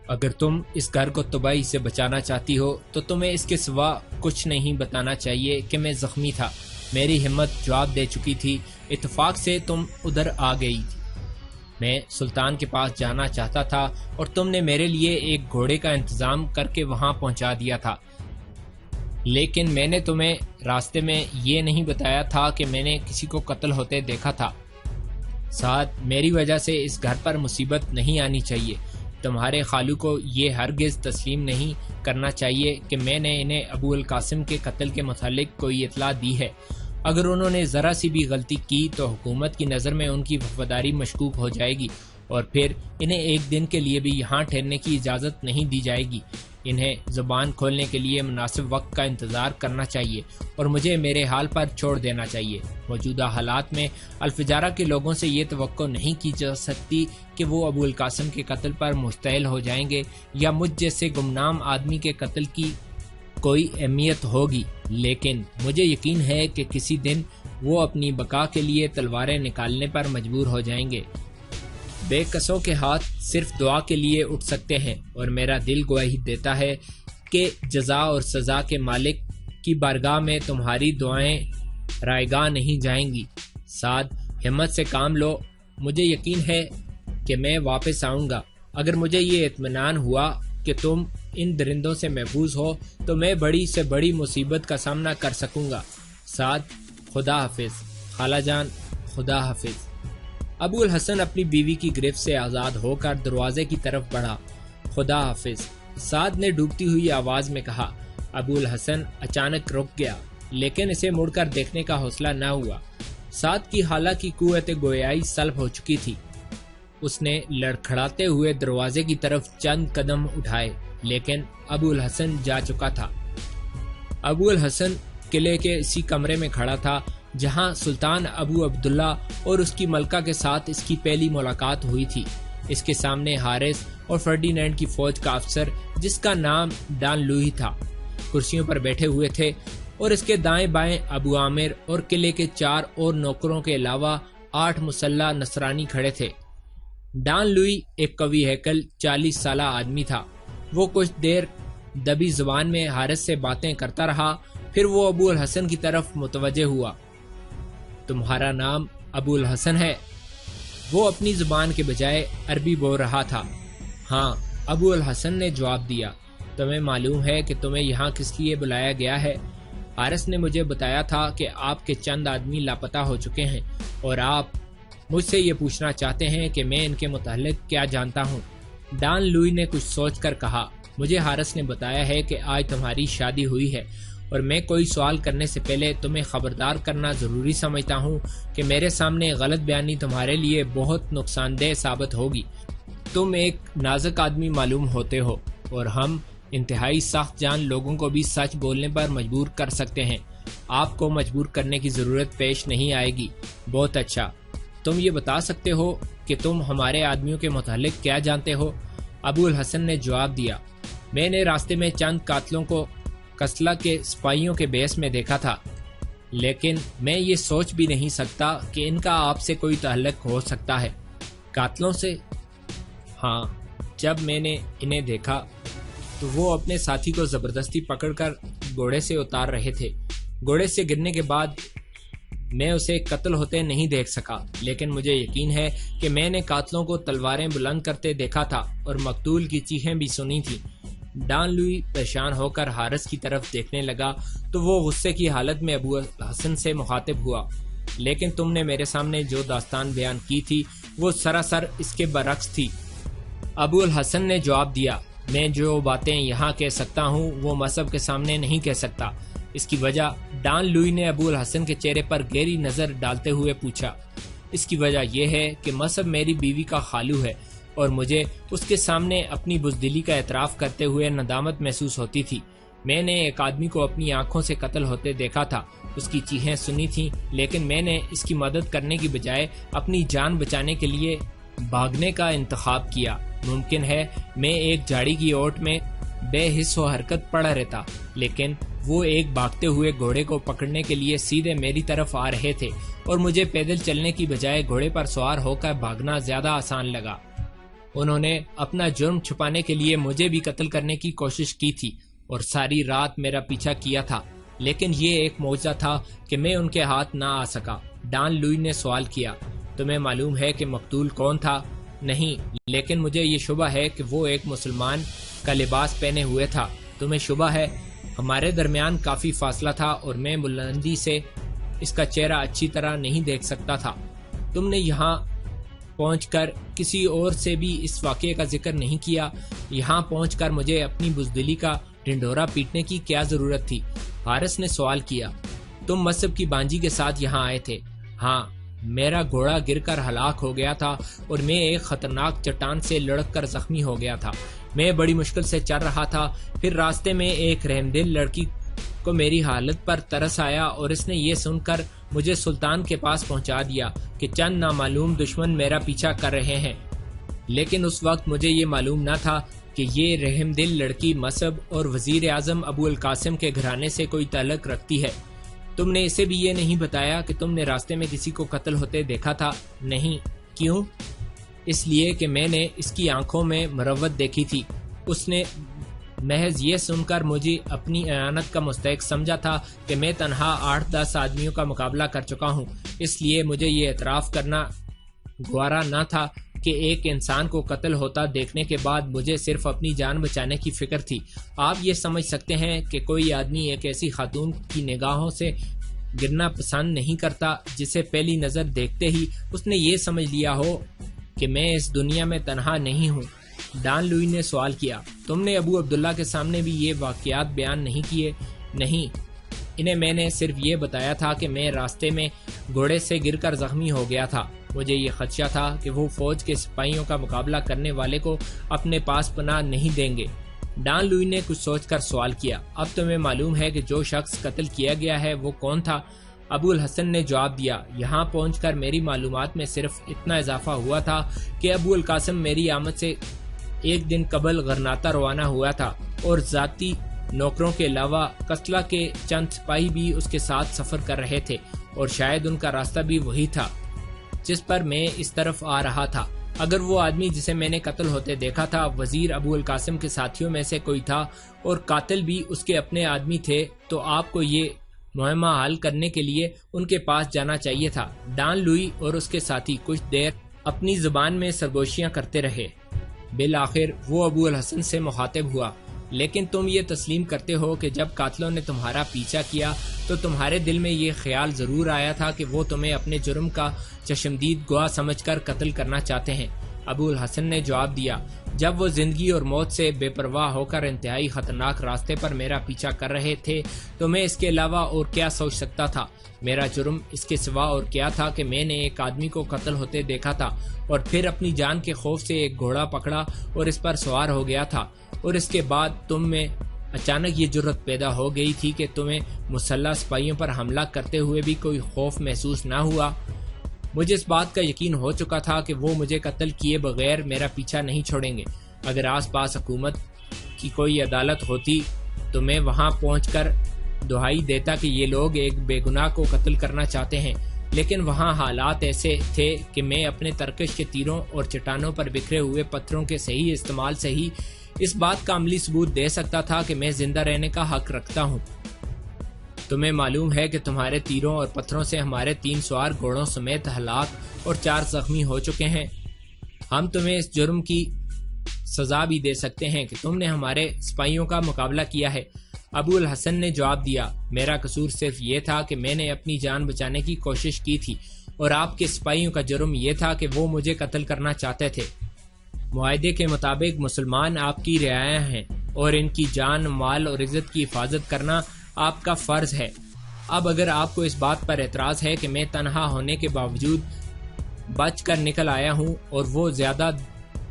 اگر تم اس گھر کو تباہی سے بچانا چاہتی ہو تو تمہیں اس کے سوا کچھ نہیں بتانا چاہیے کہ میں زخمی تھا، میری ہمت جواب دے چکی تھی، اتفاق سے تم ادھر آ گئی تھی۔ میں سلطان کے پاس جانا چاہتا تھا اور تم نے میرے لیے ایک گھوڑے کا انتظام کر کے وہاں پہنچا دیا تھا، لیکن میں نے تمہیں راستے میں یہ نہیں بتایا تھا کہ میں نے کسی کو قتل ہوتے دیکھا تھا۔ ساتھ میری وجہ سے اس گھر پر مصیبت نہیں آنی چاہیے۔ تمہارے خالو کو یہ ہرگز تسلیم نہیں کرنا چاہیے کہ میں نے انہیں ابو القاسم کے قتل کے متعلق کوئی اطلاع دی ہے۔ اگر انہوں نے ذرا سی بھی غلطی کی تو حکومت کی نظر میں ان کی وفاداری مشکوک ہو جائے گی اور پھر انہیں ایک دن کے لیے بھی یہاں ٹھہرنے کی اجازت نہیں دی جائے گی۔ انہیں زبان کھولنے کے لیے مناسب وقت کا انتظار کرنا چاہیے اور مجھے میرے حال پر چھوڑ دینا چاہیے۔ موجودہ حالات میں الفجارہ کے لوگوں سے یہ توقع نہیں کی جا سکتی کہ وہ ابو القاسم کے قتل پر مشتعل ہو جائیں گے یا مجھ جیسے گمنام آدمی کے قتل کی کوئی اہمیت ہوگی، لیکن مجھے یقین ہے کہ کسی دن وہ اپنی بقا کے لیے تلواریں نکالنے پر مجبور ہو جائیں گے۔ بے کسوں کے ہاتھ صرف دعا کے لیے اٹھ سکتے ہیں اور میرا دل گواہی دیتا ہے کہ جزا اور سزا کے مالک کی بارگاہ میں تمہاری دعائیں رائگاں نہیں جائیں گی۔ سعد، ہمت سے کام لو، مجھے یقین ہے کہ میں واپس آؤں گا۔ اگر مجھے یہ اطمینان ہوا کہ تم ان درندوں سے محفوظ ہو تو میں بڑی سے بڑی مصیبت کا سامنا کر سکوں گا۔ سعد، خدا حافظ۔ خالہ جان، خدا حافظ۔ ابو الحسن اپنی بیوی کی گرفت سے آزاد ہو کر دروازے کی طرف بڑھا۔ خدا حافظ، سعد نے ڈوبتی ہوئی آواز میں کہا۔ ابو الحسن اچانک رک گیا، لیکن اسے مڑ کر دیکھنے کا حوصلہ نہ ہوا۔ سعد کی حالانکہ قوت گویائی سلب ہو چکی تھی۔ اس نے لڑکھڑاتے ہوئے دروازے کی طرف چند قدم اٹھائے، لیکن ابو الحسن جا چکا تھا۔ ابو الحسن قلعے کے اسی کمرے میں کھڑا تھا جہاں سلطان ابو عبداللہ اور اس کی ملکہ کے ساتھ اس کی پہلی ملاقات ہوئی تھی۔ اس کے سامنے حارث اور فرڈینینڈ کی فوج کا افسر جس کا نام ڈان لوئی تھا کرسیوں پر بیٹھے ہوئے تھے، اور اس کے دائیں بائیں ابو عامر اور قلعے کے 4 اور نوکروں کے علاوہ 8 مسلح نصرانی کھڑے تھے۔ ڈان لوئی ایک قوی ہیکل 40 سالہ آدمی تھا۔ وہ کچھ دیر دبی زبان میں حارث سے باتیں کرتا رہا، پھر وہ ابو الحسن کی طرف متوجہ ہوا۔ تمہارا نام ابو الحسن ہے؟ وہ اپنی زبان کے بجائے عربی بول رہا تھا۔ ہاں، ابو الحسن نے جواب دیا۔ تمہیں معلوم ہے کہ تمہیں یہاں کس لیے بلایا گیا ہے؟ حارث نے مجھے بتایا تھا کہ آپ کے چند آدمی لاپتہ ہو چکے ہیں اور آپ مجھ سے یہ پوچھنا چاہتے ہیں کہ میں ان کے متعلق کیا جانتا ہوں۔ ڈان لوئی نے کچھ سوچ کر کہا، مجھے حارث نے بتایا ہے کہ آج تمہاری شادی ہوئی ہے اور میں کوئی سوال کرنے سے پہلے تمہیں خبردار کرنا ضروری سمجھتا ہوں کہ میرے سامنے غلط بیانی تمہارے لیے بہت نقصان دہ ثابت ہوگی۔ تم ایک نازک آدمی معلوم ہوتے ہو اور ہم انتہائی سخت جان لوگوں کو بھی سچ بولنے پر مجبور کر سکتے ہیں۔ آپ کو مجبور کرنے کی ضرورت پیش نہیں آئے گی۔ بہت اچھا، تم یہ بتا سکتے ہو کہ تم ہمارے آدمیوں کے متعلق کیا جانتے ہو؟ ابو الحسن نے جواب دیا، میں نے راستے میں چند قاتلوں کو قسلہ کے سپاہیوں کے بیس میں دیکھا تھا، لیکن میں یہ سوچ بھی نہیں سکتا کہ ان کا آپ سے کوئی تعلق ہو سکتا ہے۔ قاتلوں سے؟ ہاں، جب میں نے انہیں دیکھا تو وہ اپنے ساتھی کو زبردستی پکڑ کر گھوڑے سے اتار رہے تھے۔ گھوڑے سے گرنے کے بعد میں اسے قتل ہوتے نہیں دیکھ سکا، لیکن مجھے یقین ہے کہ میں نے قاتلوں کو تلواریں بلند کرتے دیکھا تھا اور مقتول کی چیخیں بھی سنی تھیں۔ ڈان لوئی پریشان ہو کر حارث کی طرف دیکھنے لگا تو وہ غصے کی حالت میں ابو الحسن سے مخاطب ہوا، لیکن تم نے میرے سامنے جو داستان بیان کی تھی وہ سراسر اس کے برعکس تھی۔ ابو الحسن نے جواب دیا، میں جو باتیں یہاں کہہ سکتا ہوں وہ مذہب کے سامنے نہیں کہہ سکتا۔ اس کی وجہ؟ ڈان لوئی نے ابو الحسن کے چہرے پر گہری نظر ڈالتے ہوئے پوچھا۔ اس کی وجہ یہ ہے کہ مذہب میری بیوی کا خالو ہے اور مجھے اس کے سامنے اپنی بزدلی کا اعتراف کرتے ہوئے ندامت محسوس ہوتی تھی۔ میں نے ایک آدمی کو اپنی آنکھوں سے قتل ہوتے دیکھا تھا، اس کی چیخیں سنی تھیں، لیکن میں نے اس کی مدد کرنے کی بجائے اپنی جان بچانے کے لیے بھاگنے کا انتخاب کیا۔ ممکن ہے میں ایک جھاڑی کی اوٹ میں بے حس و حرکت پڑا رہتا، لیکن وہ ایک بھاگتے ہوئے گھوڑے کو پکڑنے کے لیے سیدھے میری طرف آ رہے تھے اور مجھے پیدل چلنے کی بجائے گھوڑے پر سوار ہو کر بھاگنا زیادہ آسان لگا۔ انہوں نے اپنا جرم چھپانے کے لیے مجھے بھی قتل کرنے کی کوشش کی تھی اور ساری رات میرا پیچھا کیا تھا، لیکن یہ ایک معجزہ تھا کہ میں ان کے ہاتھ نہ آ سکا۔ ڈان لوئی نے سوال کیا، تمہیں معلوم ہے کہ مقتول کون تھا؟ نہیں، لیکن مجھے یہ شبہ ہے کہ وہ ایک مسلمان کا لباس پہنے ہوئے تھا۔ تمہیں شبہ ہے؟ ہمارے درمیان کافی فاصلہ تھا اور میں بلندی سے اس کا چہرہ اچھی طرح نہیں دیکھ سکتا تھا۔ تم نے یہاں پہنچ کر کسی اور سے بھی اس واقعے کا ذکر نہیں کیا۔ یہاں پہنچ کر مجھے اپنی بزدلی کا ڈنڈورا پیٹنے کی کیا ضرورت تھی؟ حارث نے سوال کیا۔ تم مصعب کی بانجی کے ساتھ یہاں آئے تھے؟ ہاں، میرا گھوڑا گر کر ہلاک ہو گیا تھا اور میں ایک خطرناک چٹان سے لڑک کر زخمی ہو گیا تھا۔ میں بڑی مشکل سے چل رہا تھا، پھر راستے میں ایک رحمدل لڑکی کو میری حالت پر ترس آیا اور اس نے یہ سن کر مجھے سلطان کے پاس پہنچا دیا کہ چند نامعلوم دشمن میرا پیچھا کر رہے ہیں، لیکن اس وقت مجھے یہ معلوم نہ تھا کہ یہ رحمدل لڑکی مصعب اور وزیر اعظم ابو القاسم کے گھرانے سے کوئی تعلق رکھتی ہے۔ تم نے اسے بھی یہ نہیں بتایا کہ تم نے راستے میں کسی کو قتل ہوتے دیکھا تھا؟ نہیں۔ کیوں؟ اس لیے کہ میں نے اس کی آنکھوں میں مروت دیکھی تھی۔ اس نے محض یہ سن کر مجھے اپنی اعانت کا مستحق سمجھا تھا کہ میں تنہا 8-10 آدمیوں کا مقابلہ کر چکا ہوں، اس لیے مجھے یہ اعتراف کرنا گوارا نہ تھا کہ ایک انسان کو قتل ہوتا دیکھنے کے بعد مجھے صرف اپنی جان بچانے کی فکر تھی۔ آپ یہ سمجھ سکتے ہیں کہ کوئی آدمی ایک ایسی خاتون کی نگاہوں سے گرنا پسند نہیں کرتا جسے پہلی نظر دیکھتے ہی اس نے یہ سمجھ لیا ہو کہ میں اس دنیا میں تنہا نہیں ہوں۔ ڈان لوئی نے سوال کیا، تم نے ابو عبداللہ کے سامنے بھی یہ واقعات بیان نہیں کیے؟ نہیں، انہیں میں نے صرف یہ بتایا تھا کہ میں راستے میں گھوڑے سے گر کر زخمی ہو گیا تھا۔ مجھے یہ خدشہ تھا کہ وہ فوج کے سپاہیوں کا مقابلہ کرنے والے کو اپنے پاس پناہ نہیں دیں گے۔ ڈان لوئی نے کچھ سوچ کر سوال کیا، اب تمہیں معلوم ہے کہ جو شخص قتل کیا گیا ہے وہ کون تھا؟ ابو الحسن نے جواب دیا، یہاں پہنچ کر میری معلومات میں صرف اتنا اضافہ ہوا تھا کہ ابو القاسم میری آمد سے ایک دن قبل غرناطہ روانہ ہوا تھا اور ذاتی نوکروں کے علاوہ قتلہ کے چند سپاہی بھی اس کے ساتھ سفر کر رہے تھے اور شاید ان کا راستہ بھی وہی تھا جس پر میں اس طرف آ رہا تھا۔ اگر وہ آدمی جسے میں نے قتل ہوتے دیکھا تھا وزیر ابو القاسم کے ساتھیوں میں سے کوئی تھا اور قاتل بھی اس کے اپنے آدمی تھے تو آپ کو یہ مہمہ حل کرنے کے لیے ان کے پاس جانا چاہیے تھا۔ ڈان لوئی اور اس کے ساتھی کچھ دیر اپنی زبان میں سرگوشیاں کرتے رہے۔ بالآخر وہ ابو الحسن سے مخاطب ہوا، لیکن تم یہ تسلیم کرتے ہو کہ جب قاتلوں نے تمہارا پیچھا کیا تو تمہارے دل میں یہ خیال ضرور آیا تھا کہ وہ تمہیں اپنے جرم کا چشمدید گواہ سمجھ کر قتل کرنا چاہتے ہیں؟ ابو الحسن نے جواب دیا، جب وہ زندگی اور موت سے بے پرواہ ہو کر انتہائی خطرناک راستے پر میرا پیچھا کر رہے تھے تو میں اس کے علاوہ اور کیا سوچ سکتا تھا؟ میرا جرم اس کے سوا اور کیا تھا کہ میں نے ایک آدمی کو قتل ہوتے دیکھا تھا اور پھر اپنی جان کے خوف سے ایک گھوڑا پکڑا اور اس پر سوار ہو گیا تھا، اور اس کے بعد تم میں اچانک یہ جرت پیدا ہو گئی تھی کہ تمہیں مسلح سپاہیوں پر حملہ کرتے ہوئے بھی کوئی خوف محسوس نہ ہوا۔ مجھے اس بات کا یقین ہو چکا تھا کہ وہ مجھے قتل کیے بغیر میرا پیچھا نہیں چھوڑیں گے۔ اگر آس پاس حکومت کی کوئی عدالت ہوتی تو میں وہاں پہنچ کر دہائی دیتا کہ یہ لوگ ایک بے گناہ کو قتل کرنا چاہتے ہیں، لیکن وہاں حالات ایسے تھے کہ میں اپنے ترکش کے تیروں اور چٹانوں پر بکھرے ہوئے پتھروں کے صحیح استعمال سے ہی اس بات کا عملی ثبوت دے سکتا تھا کہ میں زندہ رہنے کا حق رکھتا ہوں۔ تمہیں معلوم ہے کہ تمہارے تیروں اور پتھروں سے ہمارے 3 سوار گھوڑوں سمیت ہلاک اور 4 زخمی ہو چکے ہیں۔ ہم تمہیں اس جرم کی سزا بھی دے سکتے ہیں کہ تم نے ہمارے سپاہیوں کا مقابلہ کیا ہے۔ ابو الحسن نے جواب دیا، میرا قصور صرف یہ تھا کہ میں نے اپنی جان بچانے کی کوشش کی تھی اور آپ کے سپاہیوں کا جرم یہ تھا کہ وہ مجھے قتل کرنا چاہتے تھے۔ معاہدے کے مطابق مسلمان آپ کی رعایا ہیں اور ان کی جان، مال اور عزت کی حفاظت کرنا آپ کا فرض ہے۔ اب اگر آپ کو اس بات پر اعتراض ہے کہ میں تنہا ہونے کے باوجود بچ کر نکل آیا ہوں اور وہ زیادہ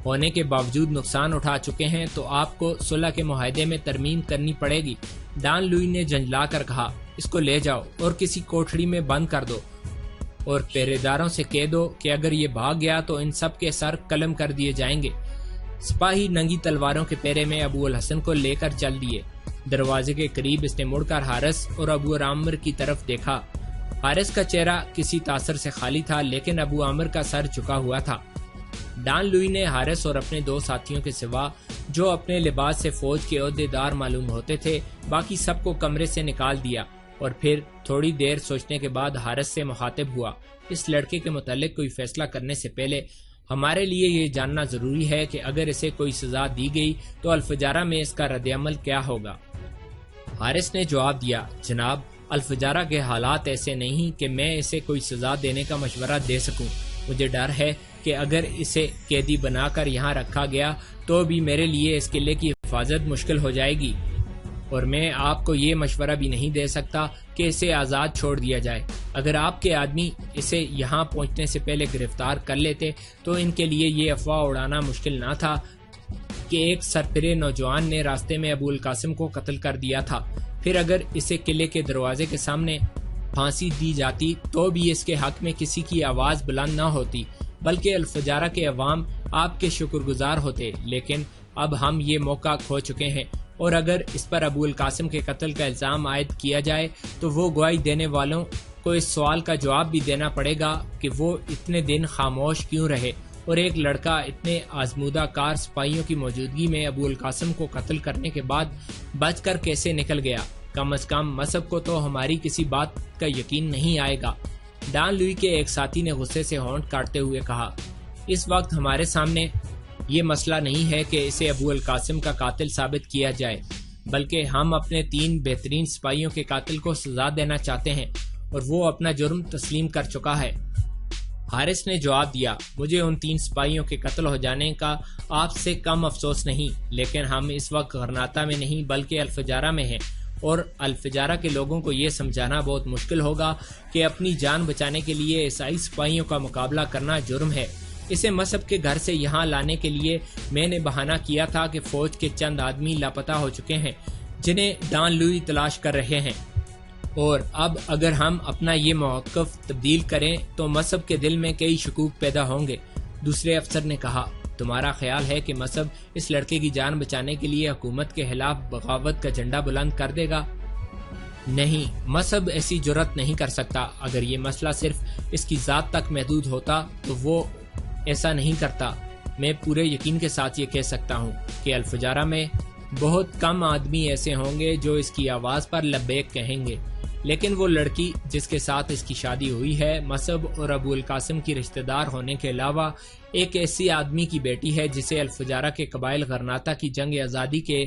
ہونے کے باوجود نقصان اٹھا چکے ہیں تو آپ کو صلح کے معاہدے میں ترمیم کرنی پڑے گی۔ ڈان لوئی نے جھنجلا کر کہا، اس کو لے جاؤ اور کسی کوٹھڑی میں بند کر دو اور پہرے داروں سے کہہ دو کہ اگر یہ بھاگ گیا تو ان سب کے سر قلم کر دیے جائیں گے۔ سپاہی ننگی تلواروں کے پیرے میں ابو الحسن کو لے کر چل دیے۔ دروازے کے قریب اس نے مڑ کر حارث اور ابو عامر کی طرف دیکھا۔ حارث کا چہرہ کسی تاثر سے خالی تھا، لیکن ابو عامر کا سر جھکا ہوا تھا۔ ڈان لوئی نے حارث اور اپنے دو ساتھیوں کے سوا جو اپنے لباس سے فوج کے عہدیدار معلوم ہوتے تھے باقی سب کو کمرے سے نکال دیا اور پھر تھوڑی دیر سوچنے کے بعد حارث سے مخاطب ہوا، اس لڑکے کے متعلق کوئی فیصلہ کرنے سے پہلے ہمارے لیے یہ جاننا ضروری ہے کہ اگر اسے کوئی سزا دی گئی تو الفجارہ میں اس کا رد عمل کیا ہوگا۔ حارث نے جواب دیا، جناب الفجارہ کے حالات ایسے نہیں کہ میں اسے کوئی سزا دینے کا مشورہ دے سکوں۔ مجھے ڈر ہے کہ اگر اسے قیدی بنا کر یہاں رکھا گیا تو بھی میرے لیے اس قلعے کی حفاظت مشکل ہو جائے گی، اور میں آپ کو یہ مشورہ بھی نہیں دے سکتا کہ اسے آزاد چھوڑ دیا جائے۔ اگر آپ کے آدمی اسے یہاں پہنچنے سے پہلے گرفتار کر لیتے تو ان کے لیے یہ افواہ اڑانا مشکل نہ تھا کہ ایک سرپرے نوجوان نے راستے میں ابو القاسم کو قتل کر دیا تھا۔ پھر اگر اسے قلعے کے دروازے کے سامنے پھانسی دی جاتی تو بھی اس کے حق میں کسی کی آواز بلند نہ ہوتی، بلکہ الفجارہ کے عوام آپ کے شکر گزار ہوتے۔ لیکن اب ہم یہ موقع کھو چکے ہیں، اور اگر اس پر ابو القاسم کے قتل کا الزام عائد کیا جائے تو وہ گواہی دینے والوں کو اس سوال کا جواب بھی دینا پڑے گا کہ وہ اتنے دن خاموش کیوں رہے، اور ایک لڑکا اتنے آزمودہ کار سپاہیوں کی موجودگی میں ابو القاسم کو قتل کرنے کے بعد بچ کر کیسے نکل گیا۔ کم از کم مصعب کو تو ہماری کسی بات کا یقین نہیں آئے گا۔ ڈان لوئی کے ایک ساتھی نے غصے سے ہونٹ کاٹتے ہوئے کہا، اس وقت ہمارے سامنے یہ مسئلہ نہیں ہے کہ اسے ابو القاسم کا قاتل ثابت کیا جائے، بلکہ ہم اپنے 3 بہترین سپاہیوں کے قاتل کو سزا دینا چاہتے ہیں، اور وہ اپنا جرم تسلیم کر چکا ہے۔ حارث نے جواب دیا، مجھے ان 3 سپاہیوں کے قتل ہو جانے کا آپ سے کم افسوس نہیں، لیکن ہم اس وقت غرناطہ میں نہیں بلکہ الفجارہ میں ہیں، اور الفجارہ کے لوگوں کو یہ سمجھانا بہت مشکل ہوگا کہ اپنی جان بچانے کے لیے عیسائی سپاہیوں کا مقابلہ کرنا جرم ہے۔ اسے مصعب کے گھر سے یہاں لانے کے لیے میں نے بہانہ کیا تھا کہ فوج کے چند آدمی لاپتہ ہو چکے ہیں جنہیں ڈان لوئی تلاش کر رہے ہیں، اور اب اگر ہم اپنا یہ موقف تبدیل کریں تو مصعب کے دل میں کئی شکوک پیدا ہوں گے۔ دوسرے افسر نے کہا، تمہارا خیال ہے کہ مصعب اس لڑکے کی جان بچانے کے لیے حکومت کے خلاف بغاوت کا جھنڈا بلند کر دے گا؟ نہیں، مصعب ایسی جرات نہیں کر سکتا۔ اگر یہ مسئلہ صرف اس کی ذات تک محدود ہوتا تو وہ ایسا نہیں کرتا۔ میں پورے یقین کے ساتھ یہ کہہ سکتا ہوں کہ الفجارہ میں بہت کم آدمی ایسے ہوں گے جو اس کی آواز پر لبیک کہیں گے، لیکن وہ لڑکی جس کے ساتھ اس کی شادی ہوئی ہے مصعب اور ابو القاسم کی رشتہ دار ہونے کے علاوہ ایک ایسی آدمی کی بیٹی ہے جسے الفجارہ کے قبائل غرناطہ کی جنگ آزادی کے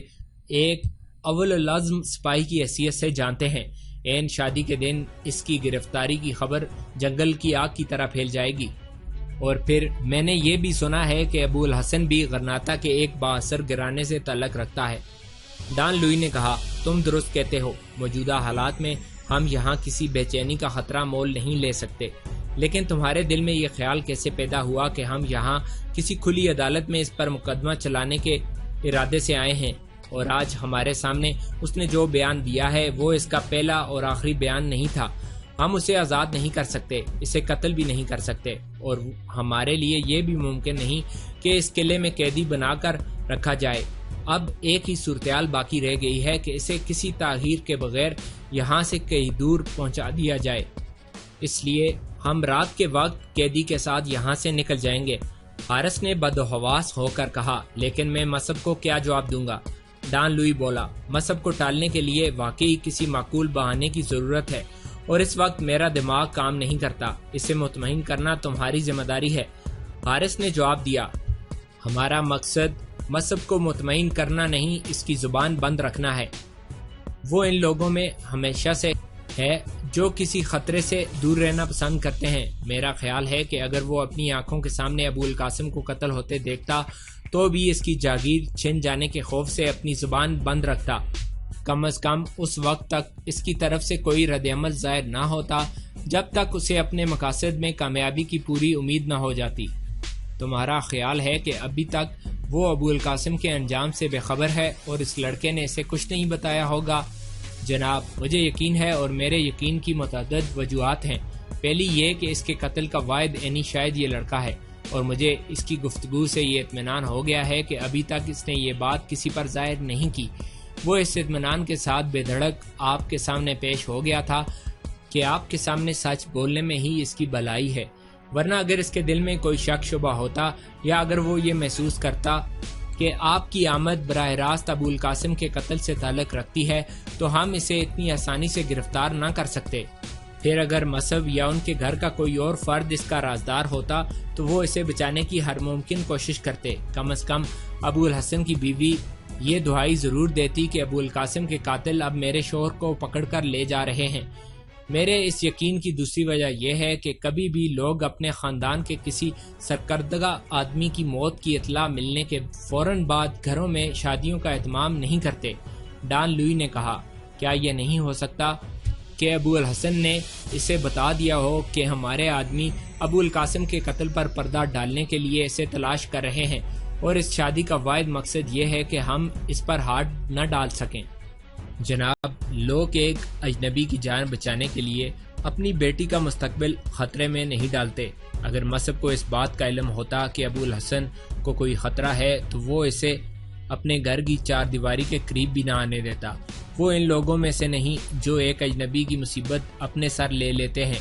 ایک اول العزم سپاہی کی حیثیت سے جانتے ہیں۔ عین شادی کے دن اس کی گرفتاری کی خبر جنگل کی آگ کی طرح پھیل جائے گی، اور پھر میں نے یہ بھی سنا ہے کہ ابو الحسن بھی غرناطہ کے ایک بااثر گھرانے سے تعلق رکھتا ہے۔ ڈان لوئی نے کہا، تم درست کہتے ہو، موجودہ حالات میں ہم یہاں کسی بے چینی کا خطرہ مول نہیں لے سکتے، لیکن تمہارے دل میں یہ خیال کیسے پیدا ہوا کہ ہم یہاں کسی کھلی عدالت میں اس پر مقدمہ چلانے کے ارادے سے آئے ہیں؟ اور آج ہمارے سامنے اس نے جو بیان دیا ہے وہ اس کا پہلا اور آخری بیان نہیں تھا۔ ہم اسے آزاد نہیں کر سکتے، اسے قتل بھی نہیں کر سکتے، اور ہمارے لیے یہ بھی ممکن نہیں کہ اس قلعے میں قیدی بنا کر رکھا جائے۔ اب ایک ہی صورتحال باقی رہ گئی ہے کہ اسے کسی تاخیر کے بغیر یہاں سے کہیں دور پہنچا دیا جائے۔ اس لیے ہم رات کے وقت قیدی کے ساتھ یہاں سے نکل جائیں گے۔ حارث نے بدحواس ہو کر کہا، لیکن میں مصعب کو کیا جواب دوں گا؟ ڈان لوئی بولا، مصعب کو ٹالنے کے لیے واقعی کسی معقول بہانے کی ضرورت ہے، اور اس وقت میرا دماغ کام نہیں کرتا۔ اسے مطمئن کرنا تمہاری ذمہ داری ہے۔ حارث نے جواب دیا، ہمارا مقصد مصعب کو مطمئن کرنا نہیں، اس کی زبان بند رکھنا ہے۔ وہ ان لوگوں میں ہمیشہ سے ہے جو کسی خطرے سے دور رہنا پسند کرتے ہیں۔ میرا خیال ہے کہ اگر وہ اپنی آنکھوں کے سامنے ابو القاسم کو قتل ہوتے دیکھتا تو بھی اس کی جاگیر چھن جانے کے خوف سے اپنی زبان بند رکھتا۔ کم از کم اس وقت تک اس کی طرف سے کوئی رد عمل ظاہر نہ ہوتا جب تک اسے اپنے مقاصد میں کامیابی کی پوری امید نہ ہو جاتی۔ تمہارا خیال ہے کہ ابھی تک وہ ابو القاسم کے انجام سے بے خبر ہے اور اس لڑکے نے اسے کچھ نہیں بتایا ہوگا؟ جناب، مجھے یقین ہے اور میرے یقین کی متعدد وجوہات ہیں۔ پہلی یہ کہ اس کے قتل کا واحد عینی شاہد یہ لڑکا ہے، اور مجھے اس کی گفتگو سے یہ اطمینان ہو گیا ہے کہ ابھی تک اس نے یہ بات کسی پر ظاہر نہیں کی۔ وہ اس اطمینان کے ساتھ بے دھڑک آپ کے سامنے پیش ہو گیا تھا کہ آپ کے سامنے سچ بولنے میں ہی اس کی بھلائی ہے۔ ورنہ اگر اس کے دل میں کوئی شک شبہ ہوتا یا اگر وہ یہ محسوس کرتا کہ آپ کی آمد براہ راست ابو القاسم کے قتل سے تعلق رکھتی ہے تو ہم اسے اتنی آسانی سے گرفتار نہ کر سکتے۔ پھر اگر مصعب یا ان کے گھر کا کوئی اور فرد اس کا رازدار ہوتا تو وہ اسے بچانے کی ہر ممکن کوشش کرتے۔ کم از کم ابو الحسن کی بیوی یہ دہائی ضرور دیتی کہ ابو القاسم کے قاتل اب میرے شوہر کو پکڑ کر لے جا رہے ہیں۔ میرے اس یقین کی دوسری وجہ یہ ہے کہ کبھی بھی لوگ اپنے خاندان کے کسی سرکردہ آدمی کی موت کی اطلاع ملنے کے فوراً بعد گھروں میں شادیوں کا اہتمام نہیں کرتے۔ ڈان لوئی نے کہا، کیا یہ نہیں ہو سکتا کہ ابو الحسن نے اسے بتا دیا ہو کہ ہمارے آدمی ابو القاسم کے قتل پر پردہ ڈالنے کے لیے اسے تلاش کر رہے ہیں اور اس شادی کا واحد مقصد یہ ہے کہ ہم اس پر ہاتھ نہ ڈال سکیں؟ جناب، لوگ ایک اجنبی کی جان بچانے کے لیے اپنی بیٹی کا مستقبل خطرے میں نہیں ڈالتے۔ اگر مصعب کو اس بات کا علم ہوتا کہ ابو الحسن کو کوئی خطرہ ہے تو وہ اسے اپنے گھر کی چار دیواری کے قریب بھی نہ آنے دیتا۔ وہ ان لوگوں میں سے نہیں جو ایک اجنبی کی مصیبت اپنے سر لے لیتے ہیں۔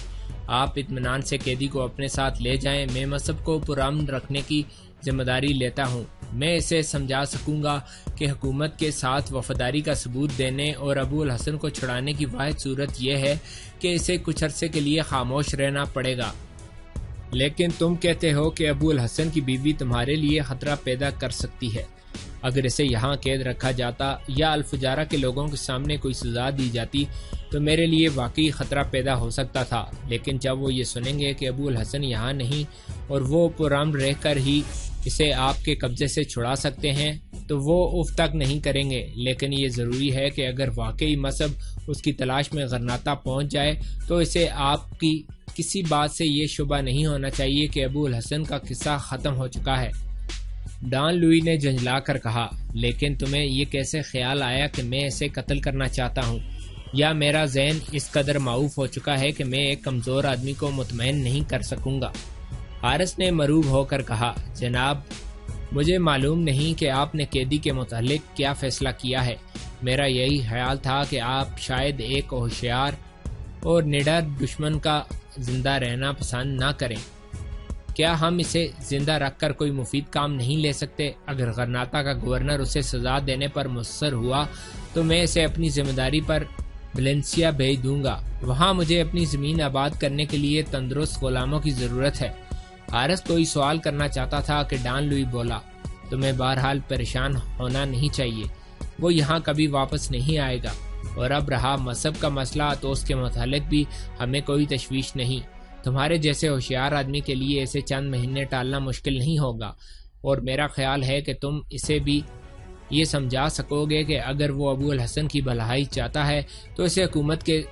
آپ اطمینان سے قیدی کو اپنے ساتھ لے جائیں، میں مصعب کو پرامن رکھنے کی ذمہ داری لیتا ہوں۔ میں اسے سمجھا سکوں گا کہ حکومت کے ساتھ وفاداری کا ثبوت دینے اور ابو الحسن کو چھڑانے کی واحد صورت یہ ہے کہ اسے کچھ عرصے کے لیے خاموش رہنا پڑے گا۔ لیکن تم کہتے ہو کہ ابو الحسن کی بیوی تمہارے لیے خطرہ پیدا کر سکتی ہے۔ اگر اسے یہاں قید رکھا جاتا یا الفجارہ کے لوگوں کے سامنے کوئی سزا دی جاتی تو میرے لیے واقعی خطرہ پیدا ہو سکتا تھا، لیکن جب وہ یہ سنیں گے کہ ابو الحسن یہاں نہیں اور وہ پرامن رہ کر ہی اسے آپ کے قبضے سے چھڑا سکتے ہیں تو وہ اف تک نہیں کریں گے۔ لیکن یہ ضروری ہے کہ اگر واقعی مصعب اس کی تلاش میں غرناطہ پہنچ جائے تو اسے آپ کی کسی بات سے یہ شبہ نہیں ہونا چاہیے کہ ابو الحسن کا قصہ ختم ہو چکا ہے۔ ڈان لوئی نے جھنجھلا کر کہا، لیکن تمہیں یہ کیسے خیال آیا کہ میں اسے قتل کرنا چاہتا ہوں؟ یا میرا ذہن اس قدر معوف ہو چکا ہے کہ میں ایک کمزور آدمی کو مطمئن نہیں کر سکوں گا؟ حارث نے مروب ہو کر کہا، جناب، مجھے معلوم نہیں کہ آپ نے قیدی کے متعلق کیا فیصلہ کیا ہے۔ میرا یہی خیال تھا کہ آپ شاید ایک ہوشیار اور نڈر دشمن کا زندہ رہنا پسند نہ کریں۔ کیا ہم اسے زندہ رکھ کر کوئی مفید کام نہیں لے سکتے؟ اگر غرناطہ کا گورنر اسے سزا دینے پر مصر ہوا تو میں اسے اپنی ذمہ داری پر ویلنسیا بھیج دوں گا۔ وہاں مجھے اپنی زمین آباد کرنے کے لیے تندرست غلاموں کی ضرورت ہے۔ حارث کوئی سوال کرنا چاہتا تھا کہ ڈان لوئی بولا، تمہیں بہرحال پریشان ہونا نہیں چاہیے، وہ یہاں کبھی واپس نہیں آئے گا، اور اب رہا مصعب کا مسئلہ تو اس کے متعلق بھی ہمیں کوئی تشویش نہیں۔ تمہارے جیسے ہوشیار آدمی کے لیے اسے چند مہینے ٹالنا مشکل نہیں ہوگا، اور میرا خیال ہے کہ تم اسے بھی یہ سمجھا سکو گے کہ اگر وہ ابو الحسن کی بھلائی چاہتا ہے تو اسے حکومت کے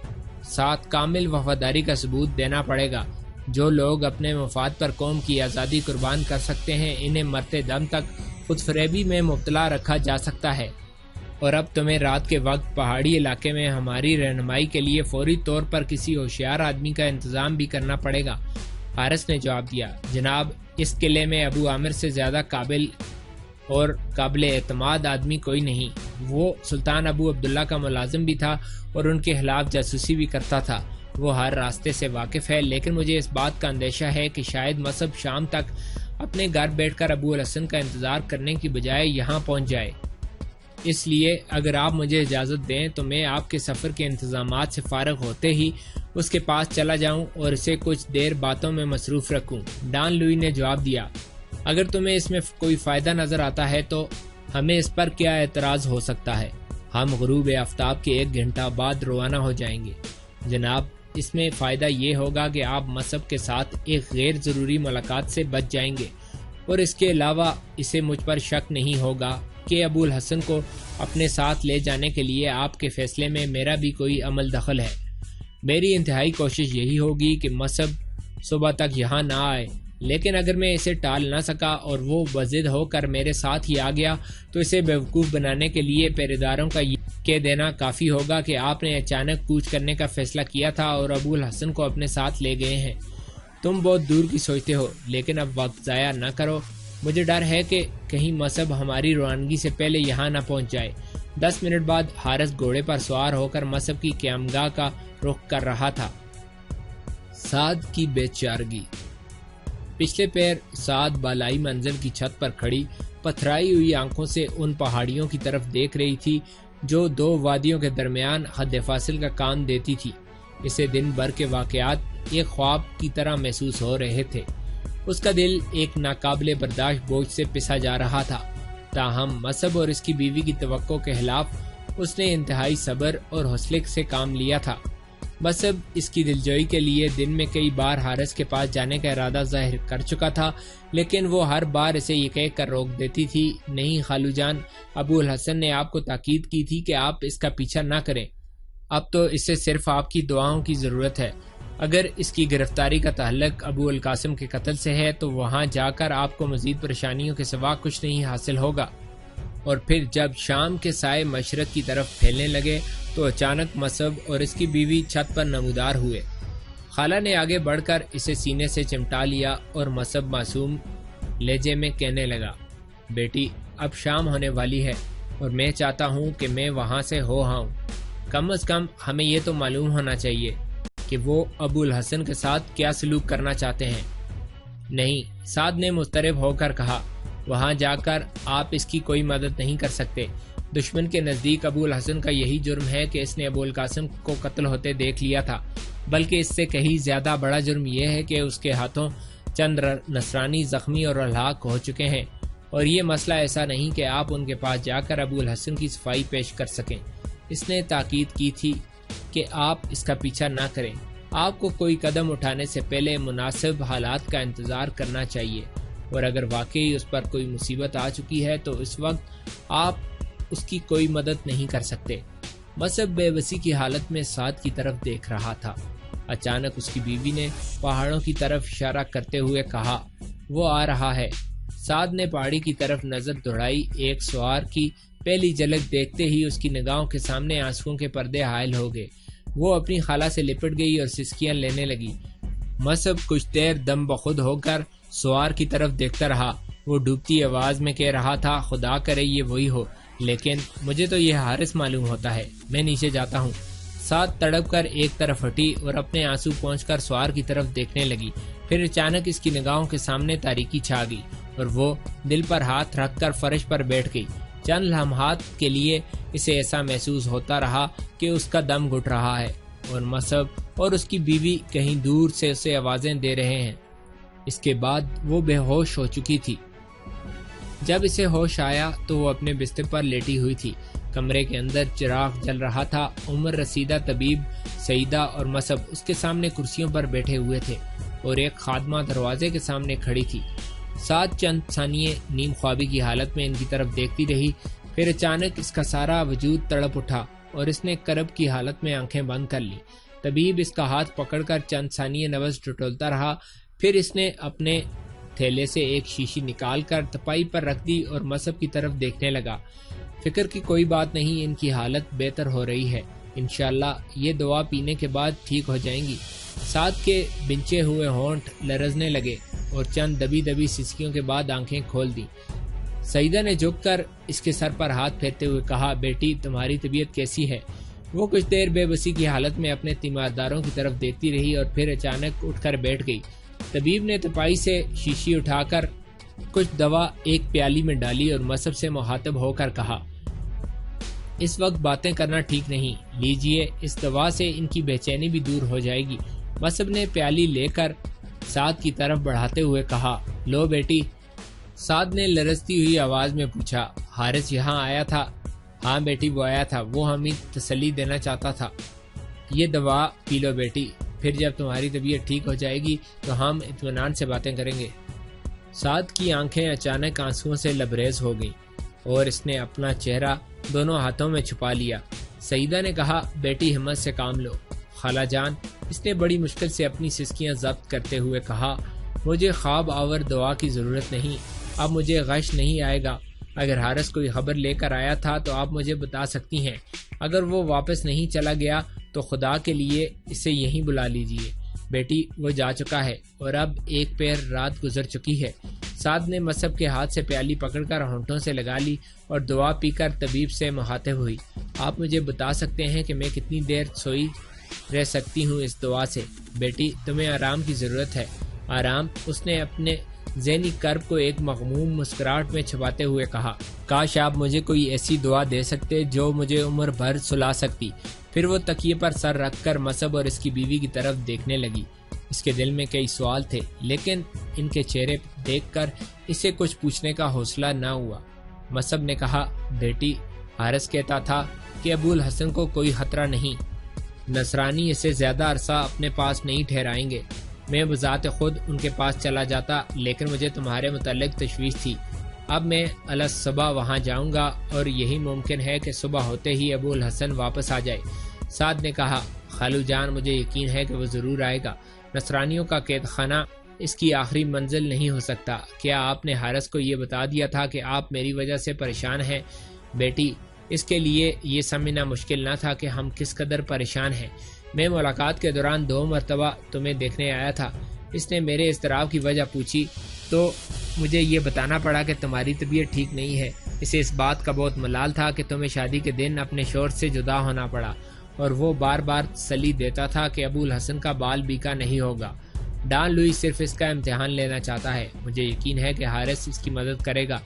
ساتھ کامل وفاداری کا ثبوت دینا پڑے گا۔ جو لوگ اپنے مفاد پر قوم کی آزادی قربان کر سکتے ہیں انہیں مرتے دم تک خود فریبی میں مبتلا رکھا جا سکتا ہے۔ اور اب تمہیں رات کے وقت پہاڑی علاقے میں ہماری رہنمائی کے لیے فوری طور پر کسی ہوشیار آدمی کا انتظام بھی کرنا پڑے گا۔ حارث نے جواب دیا، جناب، اس قلعے میں ابو عامر سے زیادہ قابل اور قابل اعتماد آدمی کوئی نہیں۔ وہ سلطان ابو عبداللہ کا ملازم بھی تھا اور ان کے خلاف جاسوسی بھی کرتا تھا۔ وہ ہر راستے سے واقف ہے، لیکن مجھے اس بات کا اندیشہ ہے کہ شاید مصعب شام تک اپنے گھر بیٹھ کر ابو الحسن کا انتظار کرنے کی بجائے یہاں پہنچ جائے۔ اس لیے اگر آپ مجھے اجازت دیں تو میں آپ کے سفر کے انتظامات سے فارغ ہوتے ہی اس کے پاس چلا جاؤں اور اسے کچھ دیر باتوں میں مصروف رکھوں۔ ڈان لوئی نے جواب دیا، اگر تمہیں اس میں کوئی فائدہ نظر آتا ہے تو ہمیں اس پر کیا اعتراض ہو سکتا ہے؟ ہم غروب آفتاب کے 1 گھنٹہ بعد روانہ ہو جائیں گے۔ جناب، اس میں فائدہ یہ ہوگا کہ آپ مصعب کے ساتھ ایک غیر ضروری ملاقات سے بچ جائیں گے، اور اس کے علاوہ اسے مجھ پر شک نہیں ہوگا کہ ابو الحسن کو اپنے ساتھ لے جانے کے لیے آپ کے فیصلے میں میرا بھی کوئی عمل دخل ہے۔ میری انتہائی کوشش یہی ہوگی کہ مصعب صبح تک یہاں نہ آئے، لیکن اگر میں اسے ٹال نہ سکا اور وہ بضد ہو کر میرے ساتھ ہی آ گیا تو اسے بیوقوف بنانے کے لیے پہرے داروں کا یہ کہہ دینا کافی ہوگا کہ آپ نے اچانک کوچ کرنے کا فیصلہ کیا تھا اور ابو الحسن کو اپنے ساتھ لے گئے ہیں۔ تم بہت دور کی سوچتے ہو، لیکن اب وقت ضائع نہ کرو۔ مجھے ڈر ہے کہ کہیں مصعب ہماری روانگی سے پہلے یہاں نہ پہنچ جائے۔ 10 منٹ بعد حارث گھوڑے پر سوار ہو کر مصعب کی قیامگاہ کا رخ کر رہا تھا۔ سعد کی بے چارگی۔ پچھلے پیر سعد بالائی منزل کی چھت پر کھڑی پتھرائی ہوئی آنکھوں سے ان پہاڑیوں کی طرف دیکھ رہی تھی جو دو وادیوں کے درمیان حد فاصل کا کام دیتی تھی۔ اسے دن بھر کے واقعات ایک خواب کی طرح محسوس ہو رہے تھے۔ اس کا دل ایک ناقابل برداشت بوجھ سے پسا جا رہا تھا، تاہم مصعب اور اس کی بیوی کی توقع کے خلاف اس نے انتہائی صبر اور حوصلے سے کام لیا تھا۔ مصعب اس کی دلجوئی کے لیے دن میں کئی بار حارث کے پاس جانے کا ارادہ ظاہر کر چکا تھا، لیکن وہ ہر بار اسے یہ کہہ کر روک دیتی تھی، نہیں خالو جان، ابو الحسن نے آپ کو تاکید کی تھی کہ آپ اس کا پیچھا نہ کریں۔ اب تو اسے صرف آپ کی دعاؤں کی ضرورت ہے۔ اگر اس کی گرفتاری کا تعلق ابو القاسم کے قتل سے ہے تو وہاں جا کر آپ کو مزید پریشانیوں کے سوا کچھ نہیں حاصل ہوگا۔ اور پھر جب شام کے سائے مشرق کی طرف پھیلنے لگے تو اچانک مصعب اور اس کی بیوی چھت پر نمودار ہوئے۔ خالہ نے آگے بڑھ کر اسے سینے سے چمٹا لیا اور مصعب معصوم لہجے میں کہنے لگا، بیٹی اب شام ہونے والی ہے اور میں چاہتا ہوں کہ میں وہاں سے ہو آؤں۔ کم از کم ہمیں یہ تو معلوم ہونا چاہیے کہ وہ ابو الحسن کے ساتھ کیا سلوک کرنا چاہتے ہیں۔ نہیں، سعد نے مضطرب ہو کر کہا، وہاں جا کر آپ اس کی کوئی مدد نہیں کر سکتے۔ دشمن کے نزدیک ابو الحسن کا یہی جرم ہے کہ اس نے ابو القاسم کو قتل ہوتے دیکھ لیا تھا، بلکہ اس سے کہیں زیادہ بڑا جرم یہ ہے کہ اس کے ہاتھوں چند نصرانی زخمی اور ہلاک ہو چکے ہیں، اور یہ مسئلہ ایسا نہیں کہ آپ ان کے پاس جا کر ابو الحسن کی صفائی پیش کر سکیں۔ اس نے تاکید کی تھی کہ آپ اس کا پیچھا نہ کریں، آپ کو کوئی قدم اٹھانے سے پہلے مناسب حالات کا انتظار کرنا چاہیے، اور اگر واقعی اس پر کوئی مصیبت آ چکی ہے تو اس وقت آپ اس کی کوئی مدد نہیں کر سکتے۔ مصعب بے بسی کی حالت میں سعد کی طرف دیکھ رہا تھا۔ اچانک اس کی بیوی نے پہاڑوں کی طرف اشارہ کرتے ہوئے کہا، وہ آ رہا ہے۔ سعد نے پہاڑی کی طرف نظر دوڑائی۔ ایک سوار کی پہلی جھلک دیکھتے ہی اس کی نگاہوں کے سامنے آنسوؤں کے پردے حائل ہو گئے۔ وہ اپنی خالہ سے لپٹ گئی اور سسکیاں لینے لگی۔ مصعب کچھ دیر دم بخود ہو کر سوار کی طرف دیکھتا رہا۔ وہ ڈوبتی آواز میں کہہ رہا تھا، خدا کرے یہ وہی ہو، لیکن مجھے تو یہ حارث معلوم ہوتا ہے، میں نیچے جاتا ہوں۔ سعد تڑپ کر ایک طرف ہٹی اور اپنے آنسو پہنچ کر سوار کی طرف دیکھنے لگی۔ پھر اچانک اس کی نگاہوں کے سامنے تاریکی چھا گئی اور وہ دل پر ہاتھ رکھ کر فرش پر بیٹھ گئی۔ چند لمحات کے لیے اسے ایسا محسوس ہوتا رہا کہ اس کا دم گھٹ رہا ہے اور مصعب اور اس کی بیوی کہیں دور سے اسے آوازیں دے رہے ہیں۔ اس کے بعد وہ بے ہوش ہو چکی تھی۔ جب اسے ہوش آیا تو وہ اپنے بستر پر لیٹی ہوئی تھی۔ کمرے کے اندر چراغ جل رہا تھا۔ عمر رسیدہ طبیب، سعیدہ اور مصعب اس کے سامنے کرسیوں پر بیٹھے ہوئے تھے اور ایک خادمہ دروازے کے سامنے کھڑی تھی۔ سعد چند ثانیے نیم خوابی کی حالت میں ان کی طرف دیکھتی رہی، پھر اچانک اس کا سارا وجود تڑپ اٹھا اور اس نے کرب کی حالت میں آنکھیں بند کر لی۔ طبیب اس کا ہاتھ پکڑ کر چند ثانیے نبض ٹٹولتا رہا، پھر اس نے اپنے تھیلے سے ایک شیشی نکال کر تپائی پر رکھ دی اور مصعب کی طرف دیکھنے لگا۔ فکر کی کوئی بات نہیں، ان کی حالت بہتر ہو رہی ہے، انشاءاللہ یہ دوا پینے کے بعد ٹھیک ہو جائیں گی۔ سعد کے بنچے ہوئے ہونٹ لرزنے لگے اور چند دبی دبی سسکیوں کے بعد آنکھیں کھول دیں۔ سعیدہ نے جھک کر اس کے سر پر ہاتھ پھیرتے ہوئے کہا، بیٹی تمہاری طبیعت کیسی ہے؟ وہ کچھ دیر بے بسی کی حالت میں اپنے تیمارداروں کی طرف دیکھتی رہی اور پھر اچانک اٹھ کر بیٹھ گئی۔ طبیب نے تپائی سے شیشی اٹھا کر کچھ دوا ایک پیالی میں ڈالی اور مصعب سے مخاطب ہو کر کہا، اس وقت باتیں کرنا ٹھیک نہیں، لیجئے، اس دوا سے ان کی بے چینی بھی دور ہو جائے گی۔ مصعب نے پیالی لے کر سعد کی طرف بڑھاتے ہوئے کہا، لو بیٹی۔ سعد نے لرزتی ہوئی آواز میں پوچھا، حارث یہاں آیا تھا؟ ہاں بیٹی وہ آیا تھا، وہ ہمیں تسلی دینا چاہتا تھا۔ یہ دوا پی لو بیٹی، پھر جب تمہاری طبیعت ٹھیک ہو جائے گی تو ہم اطمینان سے باتیں کریں گے۔ سعد کی آنکھیں اچانک آنسوؤں سے لبریز ہو گئیں اور اس نے اپنا چہرہ دونوں ہاتھوں میں چھپا لیا۔ سعیدہ نے کہا، بیٹی ہمت سے کام لو۔ خالہ جان، اس نے بڑی مشکل سے اپنی سسکیاں ضبط کرتے ہوئے کہا، مجھے خواب آور دعا کی ضرورت نہیں، اب مجھے غش نہیں آئے گا۔ اگر حارث کوئی خبر لے کر آیا تھا تو آپ مجھے بتا سکتی ہیں، اگر وہ واپس نہیں چلا گیا تو خدا کے لیے اسے یہیں بلا لیجئے۔ بیٹی وہ جا چکا ہے اور اب ایک پیر رات گزر چکی ہے۔ سعد نے مصعب کے ہاتھ سے پیالی پکڑ کر ہونٹوں سے لگا لی اور دعا پی کر طبیب سے مخاطب ہوئی، آپ مجھے بتا سکتے ہیں کہ میں کتنی دیر سوئی رہ سکتی ہوں اس دعا سے؟ بیٹی تمہیں آرام کی ضرورت ہے، آرام، اس نے اپنے ذہنی کرب کو ایک مغموم مسکراہٹ میں چھپاتے ہوئے کہا۔ کاش آپ مجھے کوئی ایسی دعا دے سکتے جو مجھے عمر بھر سلا سکتی۔ پھر وہ تکیے پر سر رکھ کر مصعب اور اس کی بیوی کی طرف دیکھنے لگی۔ اس کے دل میں کئی سوال تھے، لیکن ان کے چہرے دیکھ کر اسے کچھ پوچھنے کا حوصلہ نہ ہوا۔ مصعب نے کہا، بیٹی، حارث کہتا تھا کہ ابو الحسن کو کوئی خطرہ نہیں، نصرانی اسے زیادہ عرصہ اپنے پاس نہیں ٹھہرائیں گے۔ میں بذات خود ان کے پاس چلا جاتا، لیکن مجھے تمہارے متعلق تشویش تھی۔ اب میں صبح وہاں جاؤں گا اور یہی ممکن ہے کہ صبح ہوتے ہی ابو الحسن واپس آ جائے۔ سعد نے کہا، خالو جان، مجھے یقین ہے کہ وہ ضرور آئے گا۔ نصرانیوں کا قید خانہ اس کی آخری منزل نہیں ہو سکتا۔ کیا آپ نے حارث کو یہ بتا دیا تھا کہ آپ میری وجہ سے پریشان ہیں؟ بیٹی، اس کے لیے یہ سمجھنا مشکل نہ تھا کہ ہم کس قدر پریشان ہیں۔ میں ملاقات کے دوران 2 مرتبہ تمہیں دیکھنے آیا تھا۔ اس نے میرے اضطراب کی وجہ پوچھی تو مجھے یہ بتانا پڑا کہ تمہاری طبیعت ٹھیک نہیں ہے۔ اسے اس بات کا بہت ملال تھا کہ تمہیں شادی کے دن اپنے شوہر سے جدا ہونا پڑا، اور وہ بار بار تسلی دیتا تھا کہ ابو الحسن کا بال بیکا نہیں ہوگا۔ ڈان لوئی صرف اس کا امتحان لینا چاہتا ہے۔ مجھے یقین ہے کہ حارث اس کی مدد کرے گا۔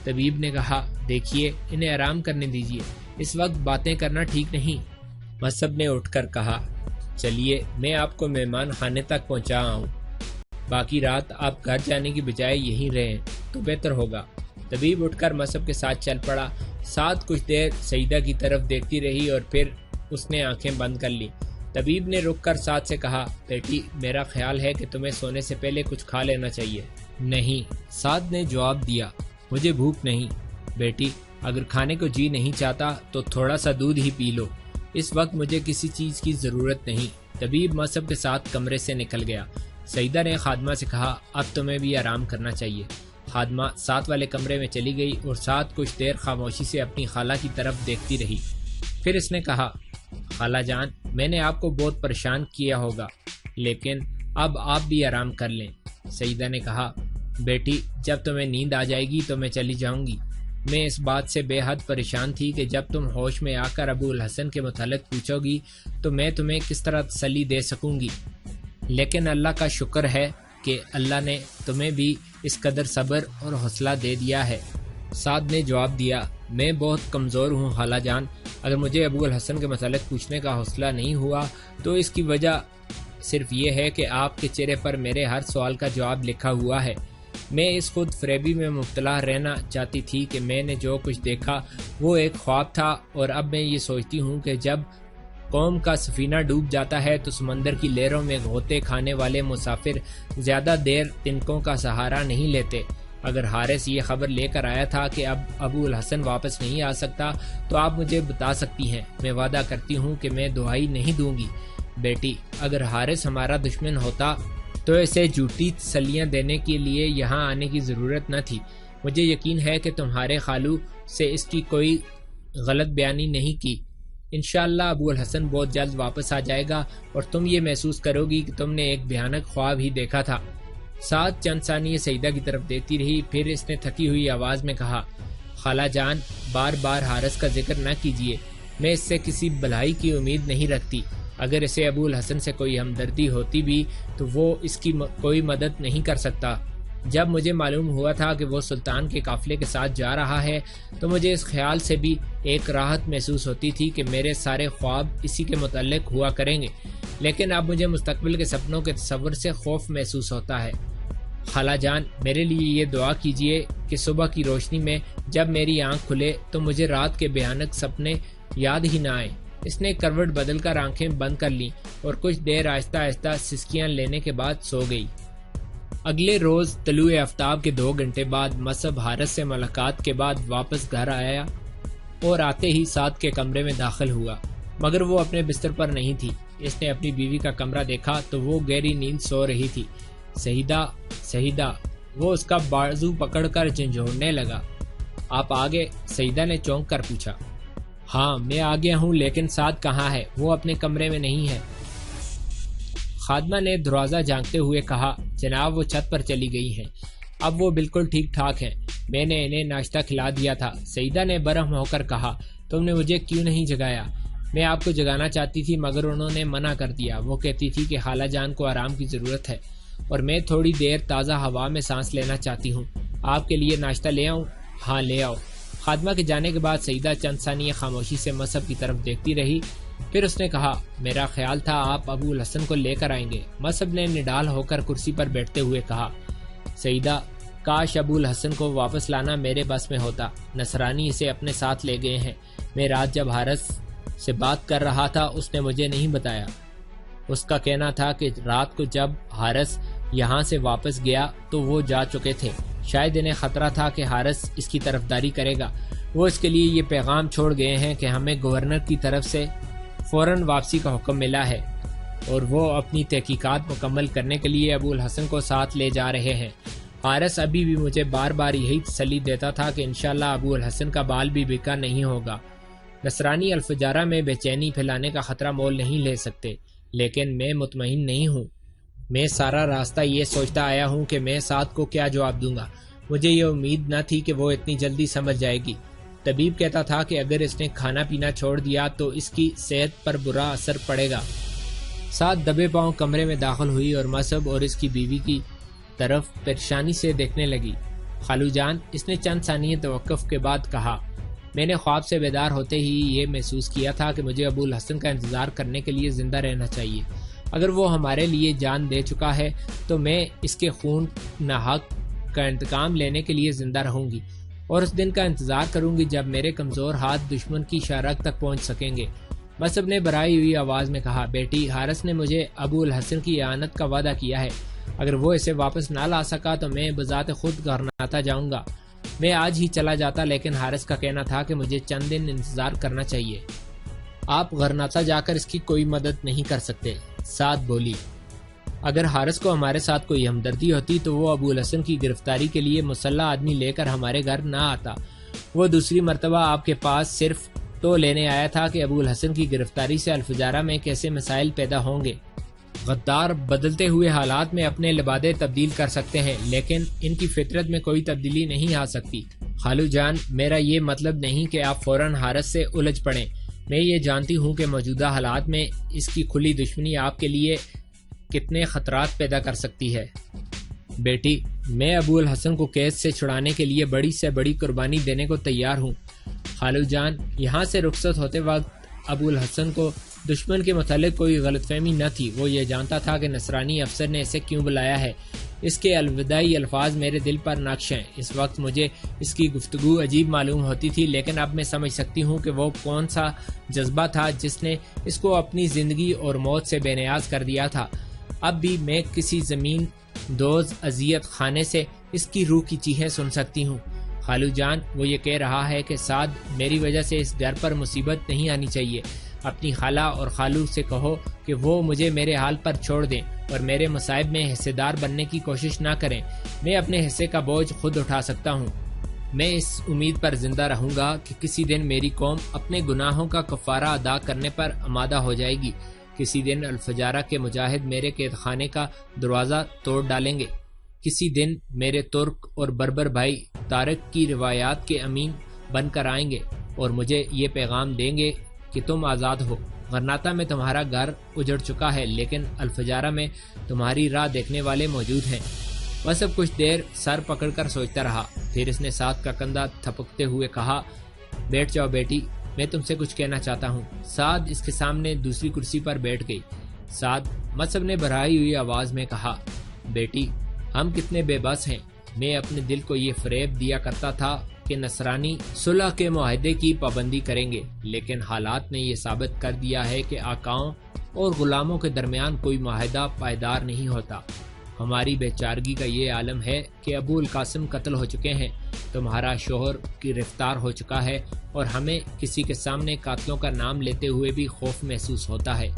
طبیب نے کہا، دیکھیے، انہیں آرام کرنے دیجیے، اس وقت باتیں کرنا ٹھیک نہیں۔ مصعب نے اٹھ کر کہا، چلیے میں آپ کو مہمان خانے تک پہنچا آؤں، باقی رات آپ گھر جانے کی بجائے یہیں رہیں تو بہتر ہوگا۔ طبیب اٹھ کر مصعب کے ساتھ چل پڑا۔ سعد کچھ دیر سیدہ کی طرف دیکھتی رہی اور پھر اس نے آنکھیں بند کر لی۔ طبیب نے رک کر سعد سے کہا، بیٹی، میرا خیال ہے کہ تمہیں سونے سے پہلے کچھ کھا لینا چاہیے۔ نہیں، سعد نے جواب دیا، مجھے بھوک نہیں۔ بیٹی، اگر کھانے کو جی نہیں چاہتا تو تھوڑا سا دودھ ہی پی لو، اس وقت مجھے کسی چیز کی ضرورت نہیں۔ طبیب مصعب کے ساتھ کمرے سے نکل گیا۔ سیدہ نے خادمہ سے کہا، اب تمہیں بھی آرام کرنا چاہیے۔ خادمہ ساتھ والے کمرے میں چلی گئی اور ساتھ کچھ دیر خاموشی سے اپنی خالہ کی طرف دیکھتی رہی۔ پھر اس نے کہا، خالہ جان، میں نے آپ کو بہت پریشان کیا ہوگا، لیکن اب آپ بھی آرام کر لیں۔ سیدہ نے کہا، بیٹی، جب تمہیں نیند آ جائے گی تو میں چلی جاؤں گی۔ میں اس بات سے بے حد پریشان تھی کہ جب تم ہوش میں آ کر ابو الحسن کے متعلق پوچھو گی تو میں تمہیں کس طرح تسلی دے سکوں گی، لیکن اللہ کا شکر ہے کہ اللہ نے تمہیں بھی اس قدر صبر اور حوصلہ دے دیا ہے۔ سعد نے جواب دیا، میں بہت کمزور ہوں خالہ جان، اگر مجھے ابو الحسن کے متعلق پوچھنے کا حوصلہ نہیں ہوا تو اس کی وجہ صرف یہ ہے کہ آپ کے چہرے پر میرے ہر سوال کا جواب لکھا ہوا ہے۔ میں اس خود فریبی میں مبتلا رہنا چاہتی تھی کہ میں نے جو کچھ دیکھا وہ ایک خواب تھا، اور اب میں یہ سوچتی ہوں کہ جب قوم کا سفینہ ڈوب جاتا ہے تو سمندر کی لہروں میں غوطے کھانے والے مسافر زیادہ دیر تنکوں کا سہارا نہیں لیتے۔ اگر حارث یہ خبر لے کر آیا تھا کہ اب ابو الحسن واپس نہیں آ سکتا تو آپ مجھے بتا سکتی ہیں۔ میں وعدہ کرتی ہوں کہ میں دہائی نہیں دوں گی۔ بیٹی، اگر حارث ہمارا دشمن ہوتا تو اسے جھوٹی تسلیاں دینے کے لیے یہاں آنے کی ضرورت نہ تھی۔ مجھے یقین ہے کہ تمہارے خالو سے اس کی کوئی غلط بیانی نہیں کی۔ انشاءاللہ ابو الحسن بہت جلد واپس آ جائے گا اور تم یہ محسوس کرو گی کہ تم نے ایک بھیانک خواب ہی دیکھا تھا۔ سعد چند ثانیے سیدہ کی طرف دیکھتی رہی، پھر اس نے تھکی ہوئی آواز میں کہا، خالہ جان، بار بار حارث کا ذکر نہ کیجیے، میں اس سے کسی بھلائی کی امید نہیں رکھتی۔ اگر اسے ابو الحسن سے کوئی ہمدردی ہوتی بھی تو وہ اس کی کوئی مدد نہیں کر سکتا۔ جب مجھے معلوم ہوا تھا کہ وہ سلطان کے قافلے کے ساتھ جا رہا ہے تو مجھے اس خیال سے بھی ایک راحت محسوس ہوتی تھی کہ میرے سارے خواب اسی کے متعلق ہوا کریں گے، لیکن اب مجھے مستقبل کے سپنوں کے تصور سے خوف محسوس ہوتا ہے۔ خالہ جان، میرے لیے یہ دعا کیجیے کہ صبح کی روشنی میں جب میری آنکھ کھلے تو مجھے رات کے بھیانک سپنے یاد ہی نہ آئیں۔ اس نے کروٹ بدل کر آنکھیں بند کر لیں اور کچھ دیر آہستہ آہستہ سسکیاں لینے کے بعد سو گئی۔ اگلے روز طلوع آفتاب کے 2 گھنٹے بعد مصعب حارث سے ملاقات کے بعد واپس گھر آیا اور آتے ہی سعد کے کمرے میں داخل ہوا، مگر وہ اپنے بستر پر نہیں تھی۔ اس نے اپنی بیوی کا کمرہ دیکھا تو وہ گہری نیند سو رہی تھی۔ سیدہ، سیدہ، وہ اس کا بازو پکڑ کر جھنجھوڑنے لگا۔ آپ آگے؟ سیدہ نے چونک کر پوچھا۔ ہاں، میں آ گیا ہوں، لیکن سعد کہاں ہے؟ وہ اپنے کمرے میں نہیں ہے۔ خادمہ نے دروازہ جھانکتے ہوئے کہا، جناب وہ چھت پر چلی گئی ہیں، اب وہ بالکل ٹھیک ٹھاک ہیں، میں نے انہیں ناشتہ کھلا دیا تھا۔ سیدہ نے برہم ہو کر کہا، تم نے مجھے کیوں نہیں جگایا؟ میں آپ کو جگانا چاہتی تھی مگر انہوں نے منع کر دیا، وہ کہتی تھی کہ خالہ جان کو آرام کی ضرورت ہے۔ اور میں تھوڑی دیر تازہ ہوا میں سانس لینا چاہتی ہوں۔ آپ کے لیے ناشتہ لے آؤں؟ ہاں لے آؤ۔ خادمہ کے جانے کے بعد سعیدہ چند ثانیے خاموشی سے مصعب کی طرف دیکھتی رہی، پھر اس نے کہا، میرا خیال تھا آپ ابو الحسن کو لے کر آئیں گے۔ مصعب نے نڈال ہو کر کرسی پر بیٹھتے ہوئے کہا، سعیدہ، کاش ابو الحسن کو واپس لانا میرے بس میں ہوتا۔ نصرانی اسے اپنے ساتھ لے گئے ہیں۔ میں رات جب حارث سے بات کر رہا تھا اس نے مجھے نہیں بتایا۔ اس کا کہنا تھا کہ رات کو جب حارث یہاں سے واپس گیا تو وہ جا چکے تھے۔ شاید انہیں خطرہ تھا کہ حارث اس کی طرفداری کرے گا۔ وہ اس کے لیے یہ پیغام چھوڑ گئے ہیں کہ ہمیں گورنر کی طرف سے فوراً واپسی کا حکم ملا ہے اور وہ اپنی تحقیقات مکمل کرنے کے لیے ابو الحسن کو ساتھ لے جا رہے ہیں۔ حارث ابھی بھی مجھے بار بار یہی تسلی دیتا تھا کہ انشاءاللہ ابو الحسن کا بال بھی بکا نہیں ہوگا۔ نصرانی الفجارہ میں بے چینی پھیلانے کا خطرہ مول نہیں لے سکتے، لیکن میں مطمئن نہیں ہوں۔ میں سارا راستہ یہ سوچتا آیا ہوں کہ میں سعد کو کیا جواب دوں گا۔ مجھے یہ امید نہ تھی کہ وہ اتنی جلدی سمجھ جائے گی۔ طبیب کہتا تھا کہ اگر اس نے کھانا پینا چھوڑ دیا تو اس کی صحت پر برا اثر پڑے گا۔ سعد دبے پاؤں کمرے میں داخل ہوئی اور مصعب اور اس کی بیوی کی طرف پریشانی سے دیکھنے لگی۔ خالو جان، اس نے چند ثانیے توقف کے بعد کہا، میں نے خواب سے بیدار ہوتے ہی یہ محسوس کیا تھا کہ مجھے ابو الحسن کا انتظار کرنے کے لیے زندہ رہنا چاہیے۔ اگر وہ ہمارے لیے جان دے چکا ہے تو میں اس کے خون ناحق کا انتقام لینے کے لیے زندہ رہوں گی اور اس دن کا انتظار کروں گی جب میرے کمزور ہاتھ دشمن کی شارک تک پہنچ سکیں گے۔ مصعب نے بھرائی ہوئی آواز میں کہا، بیٹی، حارث نے مجھے ابو الحسن کی اعانت کا وعدہ کیا ہے۔ اگر وہ اسے واپس نہ لا سکا تو میں بذات خود غرناطہ جاؤں گا۔ میں آج ہی چلا جاتا، لیکن حارث کا کہنا تھا کہ مجھے چند دن انتظار کرنا چاہیے۔ آپ غرناطہ جا کر اس کی کوئی مدد نہیں کر سکتے، سعد بولی۔ اگر حارث کو ہمارے ساتھ کوئی ہمدردی ہوتی تو وہ ابو الحسن کی گرفتاری کے لیے مسلح آدمی لے کر ہمارے گھر نہ آتا۔ وہ دوسری مرتبہ آپ کے پاس صرف تو لینے آیا تھا کہ ابو الحسن کی گرفتاری سے الفجارہ میں کیسے مسائل پیدا ہوں گے۔ غدار بدلتے ہوئے حالات میں اپنے لبادے تبدیل کر سکتے ہیں، لیکن ان کی فطرت میں کوئی تبدیلی نہیں آ سکتی۔ خالو جان، میرا یہ مطلب نہیں کہ آپ فوراً حارث سے الجھ پڑیں۔ میں یہ جانتی ہوں کہ موجودہ حالات میں اس کی کھلی دشمنی آپ کے لیے کتنے خطرات پیدا کر سکتی ہے۔ بیٹی، میں ابو الحسن کو قید سے چھڑانے کے لیے بڑی سے بڑی قربانی دینے کو تیار ہوں۔ خالو جان، یہاں سے رخصت ہوتے وقت ابو الحسن کو دشمن کے متعلق کوئی غلط فہمی نہ تھی۔ وہ یہ جانتا تھا کہ نصرانی افسر نے اسے کیوں بلایا ہے۔ اس کے الوداعی الفاظ میرے دل پر نقش ہیں۔ اس وقت مجھے اس کی گفتگو عجیب معلوم ہوتی تھی، لیکن اب میں سمجھ سکتی ہوں کہ وہ کون سا جذبہ تھا جس نے اس کو اپنی زندگی اور موت سے بے نیاز کر دیا تھا۔ اب بھی میں کسی زمین دوز اذیت خانے سے اس کی روح کی چیخیں سن سکتی ہوں۔ خالو جان، وہ یہ کہہ رہا ہے کہ سعد، میری وجہ سے اس گھر پر مصیبت نہیں آنی چاہیے۔ اپنی خالہ اور خالو سے کہو کہ وہ مجھے میرے حال پر چھوڑ دیں اور میرے مصائب میں حصے دار بننے کی کوشش نہ کریں۔ میں اپنے حصے کا بوجھ خود اٹھا سکتا ہوں۔ میں اس امید پر زندہ رہوں گا کہ کسی دن میری قوم اپنے گناہوں کا کفارہ ادا کرنے پر آمادہ ہو جائے گی۔ کسی دن الفجارہ کے مجاہد میرے قید خانے کا دروازہ توڑ ڈالیں گے۔ کسی دن میرے ترک اور بربر بھائی طارق کی روایات کے امین بن کر آئیں گے اور مجھے یہ پیغام دیں گے کہ تم آزاد ہو۔ غرناطہ میں تمہارا گھر اجڑ چکا ہے، لیکن الفجارہ میں تمہاری راہ دیکھنے والے موجود ہیں۔ وہ سب کچھ دیر سر پکڑ کر سوچتا رہا، پھر اس نے سعد کا کندھا تھپکتے ہوئے کہا، بیٹھ جاؤ بیٹی، میں تم سے کچھ کہنا چاہتا ہوں۔ سعد اس کے سامنے دوسری کرسی پر بیٹھ گئی۔ سعد، مصعب نے بھرائی ہوئی آواز میں کہا، بیٹی، ہم کتنے بے بس ہیں۔ میں اپنے دل کو یہ فریب دیا کرتا تھا کہ نصرانی صلح کے معاہدے کی پابندی کریں گے، لیکن حالات نے یہ ثابت کر دیا ہے کہ آقاؤں اور غلاموں کے درمیان کوئی معاہدہ پائیدار نہیں ہوتا۔ ہماری بے چارگی کا یہ عالم ہے کہ ابو القاسم قتل ہو چکے ہیں، تمہارا شوہر گرفتار ہو چکا ہے اور ہمیں کسی کے سامنے قاتلوں کا نام لیتے ہوئے بھی خوف محسوس ہوتا ہے۔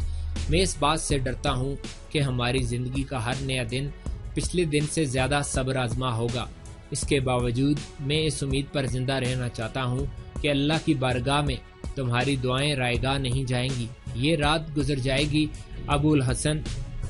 میں اس بات سے ڈرتا ہوں کہ ہماری زندگی کا ہر نیا دن پچھلے دن سے زیادہ صبر آزما ہوگا۔ اس کے باوجود میں اس امید پر زندہ رہنا چاہتا ہوں کہ اللہ کی بارگاہ میں تمہاری دعائیں رائے گاہ نہیں جائیں گی۔ یہ رات گزر جائے گی، ابو الحسن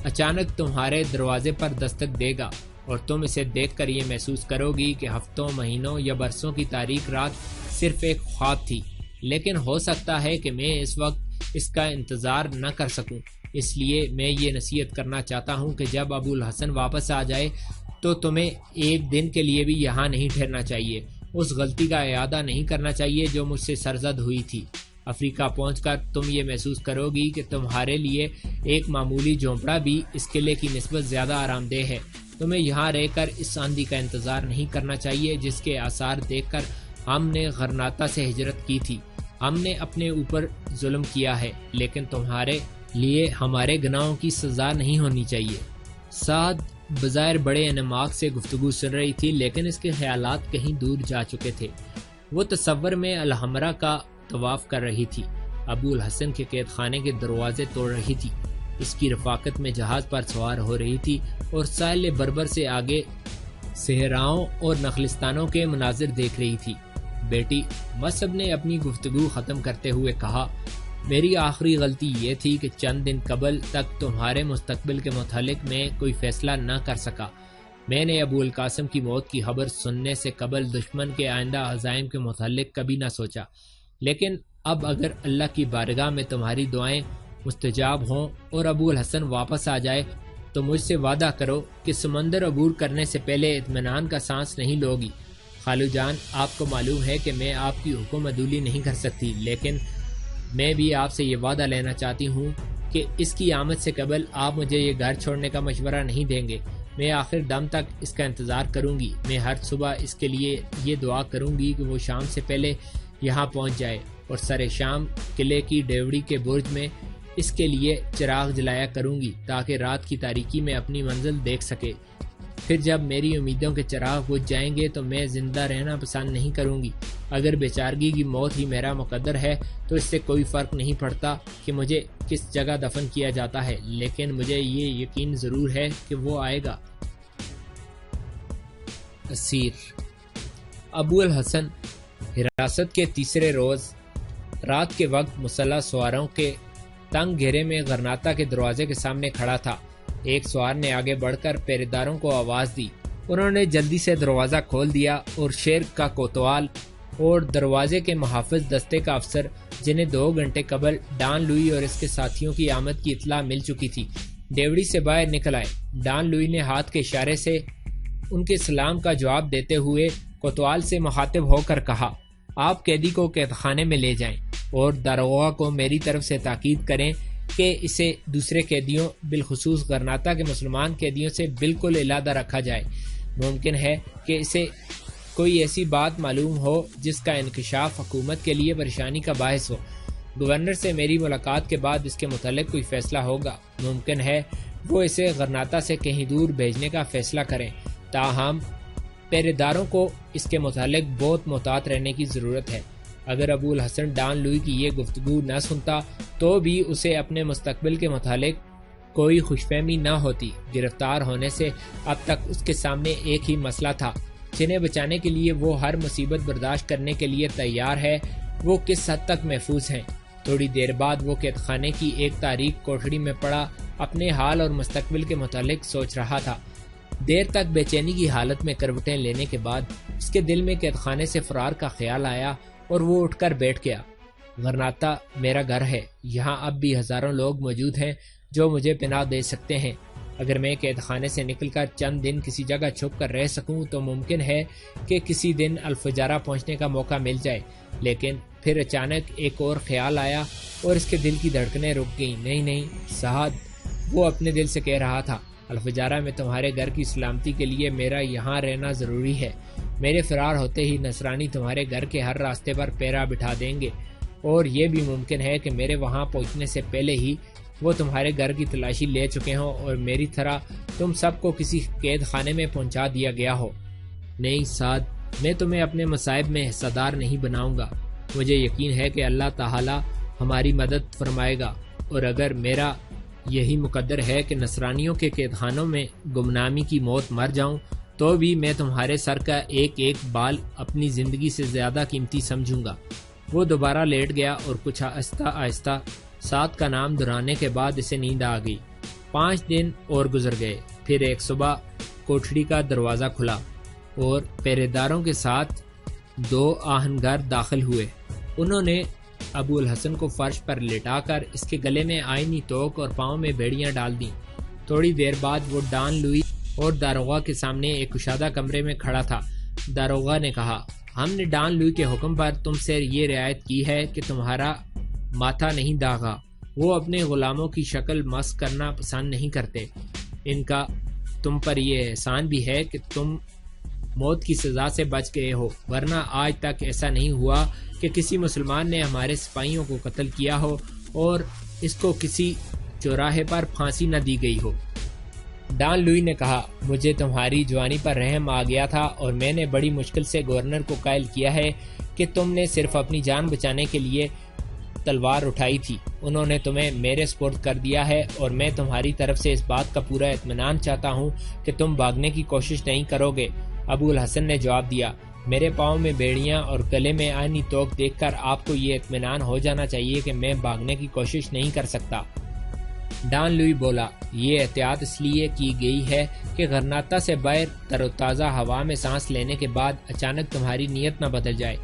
اچانک تمہارے دروازے پر دستک دے گا اور تم اسے دیکھ کر یہ محسوس کرو گی کہ ہفتوں، مہینوں یا برسوں کی تاریک رات صرف ایک خواب تھی۔ لیکن ہو سکتا ہے کہ میں اس وقت اس کا انتظار نہ کر سکوں۔ اس لیے میں یہ نصیحت کرنا چاہتا ہوں کہ جب ابو الحسن واپس آ جائے تو تمہیں ایک دن کے لیے بھی یہاں نہیں ٹھہرنا چاہیے۔ اس غلطی کا اعادہ نہیں کرنا چاہیے جو مجھ سے سرزد ہوئی تھی۔ افریقہ پہنچ کر تم یہ محسوس کرو گی کہ تمہارے لیے ایک معمولی جھونپڑا بھی اس قلعے کی نسبت زیادہ آرام دہ ہے۔ تمہیں یہاں رہ کر اس آندھی کا انتظار نہیں کرنا چاہیے جس کے آثار دیکھ کر ہم نے غرناطہ سے ہجرت کی تھی۔ ہم نے اپنے اوپر ظلم کیا ہے، لیکن تمہارے لیے ہمارے گناہوں کی سزا نہیں ہونی چاہیے۔ سعد بظاہر بڑے انماق سے گفتگو سن رہی تھی، لیکن اس کے خیالات کہیں دور جا چکے تھے۔ وہ تصور میں الحمرا کا طواف کر رہی تھی، ابو الحسن کے قید خانے کے دروازے توڑ رہی تھی، اس کی رفاقت میں جہاز پر سوار ہو رہی تھی اور ساحل بربر سے آگے صحراؤں اور نخلستانوں کے مناظر دیکھ رہی تھی۔ بیٹی، مصعب نے اپنی گفتگو ختم کرتے ہوئے کہا، میری آخری غلطی یہ تھی کہ چند دن قبل تک تمہارے مستقبل کے متعلق میں کوئی فیصلہ نہ کر سکا۔ میں نے ابو القاسم کی موت کی خبر سننے سے قبل دشمن کے آئندہ عزائم کے متعلق کبھی نہ سوچا، لیکن اب اگر اللہ کی بارگاہ میں تمہاری دعائیں مستجاب ہوں اور ابو الحسن واپس آ جائے تو مجھ سے وعدہ کرو کہ سمندر عبور کرنے سے پہلے اطمینان کا سانس نہیں لوگی۔ خالو جان، آپ کو معلوم ہے کہ میں آپ کی حکم عدولی نہیں کر سکتی، لیکن میں بھی آپ سے یہ وعدہ لینا چاہتی ہوں کہ اس کی آمد سے قبل آپ مجھے یہ گھر چھوڑنے کا مشورہ نہیں دیں گے۔ میں آخر دم تک اس کا انتظار کروں گی۔ میں ہر صبح اس کے لیے یہ دعا کروں گی کہ وہ شام سے پہلے یہاں پہنچ جائے، اور سر شام قلعے کی ڈیوڑی کے برج میں اس کے لیے چراغ جلایا کروں گی تاکہ رات کی تاریکی میں اپنی منزل دیکھ سکے۔ پھر جب میری امیدوں کے چراغ بجھ جائیں گے تو میں زندہ رہنا پسند نہیں کروں گی۔ اگر بیچارگی کی موت ہی میرا مقدر ہے تو اس سے کوئی فرق نہیں پڑتا کہ مجھے کس جگہ دفن کیا جاتا ہے، لیکن مجھے یہ یقین ضرور ہے کہ وہ آئے گا۔ اسیر ابو الحسن حراست کے تیسرے روز رات کے وقت مسلح سواروں کے تنگ گھیرے میں غرناطہ کے دروازے کے سامنے کھڑا تھا۔ ایک سوار نے آگے بڑھ کر پہرےداروں کو آواز دی۔ انہوں نے جلدی سے دروازہ کھول دیا اور شیر کا کوتوال اور دروازے کے محافظ دستے کا افسر، جنہیں 2 گھنٹے قبل ڈان لوئی اور اس کے ساتھیوں کی آمد کی اطلاع مل چکی تھی، ڈیوڑی سے باہر نکل آئے۔ ڈان لوئی نے ہاتھ کے اشارے سے ان کے سلام کا جواب دیتے ہوئے کوتوال سے مخاطب ہو کر کہا، آپ قیدی کو قید خانے میں لے جائیں اور داروغہ کو میری طرف سے تاکید کریں کہ اسے دوسرے قیدیوں بالخصوص غرناطہ کے مسلمان قیدیوں سے بالکل علیحدہ رکھا جائے۔ ممکن ہے کہ اسے کوئی ایسی بات معلوم ہو جس کا انکشاف حکومت کے لیے پریشانی کا باعث ہو۔ گورنر سے میری ملاقات کے بعد اس کے متعلق کوئی فیصلہ ہوگا۔ ممکن ہے وہ اسے غرناطہ سے کہیں دور بھیجنے کا فیصلہ کریں۔ تاہم پہرے داروں کو اس کے متعلق بہت محتاط رہنے کی ضرورت ہے۔ اگر ابو الحسن ڈان لوئی کی یہ گفتگو نہ سنتا تو بھی اسے اپنے مستقبل کے متعلق کوئی خوش فہمی نہ ہوتی۔ گرفتار ہونے سے اب تک اس کے سامنے ایک ہی مسئلہ تھا، جنہیں بچانے کے لیے وہ ہر مصیبت برداشت کرنے کے لیے تیار ہے۔ وہ کس حد تک محفوظ ہیں؟ تھوڑی دیر بعد وہ قید خانے کی ایک تاریک کوٹھڑی میں پڑا اپنے حال اور مستقبل کے متعلق سوچ رہا تھا۔ دیر تک بے چینی کی حالت میں کروٹیں لینے کے بعد اس کے دل میں قید خانے سے فرار کا خیال آیا اور وہ اٹھ کر بیٹھ گیا۔ غرناطہ میرا گھر ہے، یہاں اب بھی ہزاروں لوگ موجود ہیں جو مجھے پناہ دے سکتے ہیں۔ اگر میں قید خانے سے نکل کر چند دن کسی جگہ چھپ کر رہ سکوں تو ممکن ہے کہ کسی دن الفجارہ پہنچنے کا موقع مل جائے، لیکن پھر اچانک ایک اور خیال آیا اور اس کے دل کی دھڑکنیں رک گئیں۔ نہیں سعد، وہ اپنے دل سے کہہ رہا تھا، الفجارہ میں تمہارے گھر کی سلامتی کے لیے میرا یہاں رہنا ضروری ہے۔ میرے فرار ہوتے ہی نصرانی تمہارے گھر کے ہر راستے پر پیرا بٹھا دیں گے، اور یہ بھی ممکن ہے کہ میرے وہاں پہنچنے سے پہلے ہی وہ تمہارے گھر کی تلاشی لے چکے ہوں اور میری طرح تم سب کو کسی قید خانے میں پہنچا دیا گیا ہو۔ نہیں سعد، میں تمہیں اپنے مصائب میں حصہ دار نہیں بناؤں گا۔ مجھے یقین ہے کہ اللہ تعالی ہماری مدد فرمائے گا، اور اگر میرا یہی مقدر ہے کہ نصرانیوں کے قید خانوں میں گمنامی کی موت مر جاؤں تو بھی میں تمہارے سر کا ایک ایک بال اپنی زندگی سے زیادہ قیمتی سمجھوں گا۔ وہ دوبارہ لیٹ گیا اور کچھ آہستہ آہستہ سعد کا نام دہرانے کے بعد اسے نیند آ گئی۔ 5 دن اور گزر گئے۔ پھر ایک صبح کوٹھڑی کا دروازہ کھلا اور پہرے داروں کے ساتھ 2 آہنگر داخل ہوئے۔ انہوں نے ابو الحسن کو فرش پر لٹا کر اس کے گلے میں آئینی توک اور پاؤں میں بیڑیاں ڈال دیں۔ تھوڑی دیر بعد وہ ڈان لوئی اور داروغہ کے سامنے ایک کشادہ کمرے میں کھڑا تھا۔ داروغہ نے کہا، ہم نے ڈان لوئی کے حکم پر تم سے یہ رعایت کی ہے کہ تمہارا ماتھا نہیں داغا۔ وہ اپنے غلاموں کی شکل مس کرنا پسند نہیں کرتے۔ ان کا تم پر یہ احسان بھی ہے کہ تم موت کی سزا سے بچ گئے ہو، ورنہ آج تک ایسا نہیں ہوا کہ کسی مسلمان نے ہمارے سپاہیوں کو قتل کیا ہو اور اس کو کسی چوراہے پر پھانسی نہ دی گئی ہو۔ ڈان لوئی نے کہا، مجھے تمہاری جوانی پر رحم آ گیا تھا اور میں نے بڑی مشکل سے گورنر کو قائل کیا ہے کہ تم نے صرف اپنی جان بچانے کے لیے تلوار اٹھائی تھی۔ انہوں نے تمہیں میرے سپرد کر دیا ہے اور میں تمہاری طرف سے اس بات کا پورا اطمینان چاہتا ہوں کہ تم بھاگنے کی کوشش نہیں کرو گے۔ ابو الحسن نے جواب دیا، میرے پاؤں میں بیڑیاں اور گلے میں آئینی توک دیکھ کر آپ کو یہ اطمینان ہو جانا چاہیے کہ میں بھاگنے کی کوشش نہیں کر سکتا۔ ڈان لوئی بولا، یہ احتیاط اس لیے کی گئی ہے کہ غرناطہ سے باہر تر و تازہ ہوا میں سانس لینے کے بعد اچانک تمہاری نیت نہ بدل جائے۔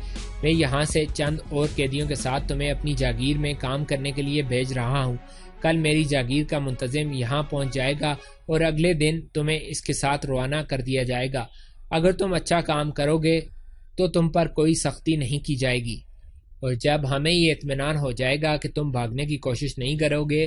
میں یہاں سے چند اور قیدیوں کے ساتھ تمہیں اپنی جاگیر میں کام کرنے کے لیے بھیج رہا ہوں۔ کل میری جاگیر کا منتظم یہاں پہنچ جائے گا اور اگلے دن تمہیں اس کے ساتھ روانہ کر دیا جائے گا۔ اگر تم اچھا کام کرو گے تو تم پر کوئی سختی نہیں کی جائے گی، اور جب ہمیں یہ اطمینان ہو جائے گا کہ تم بھاگنے کی کوشش نہیں کرو گے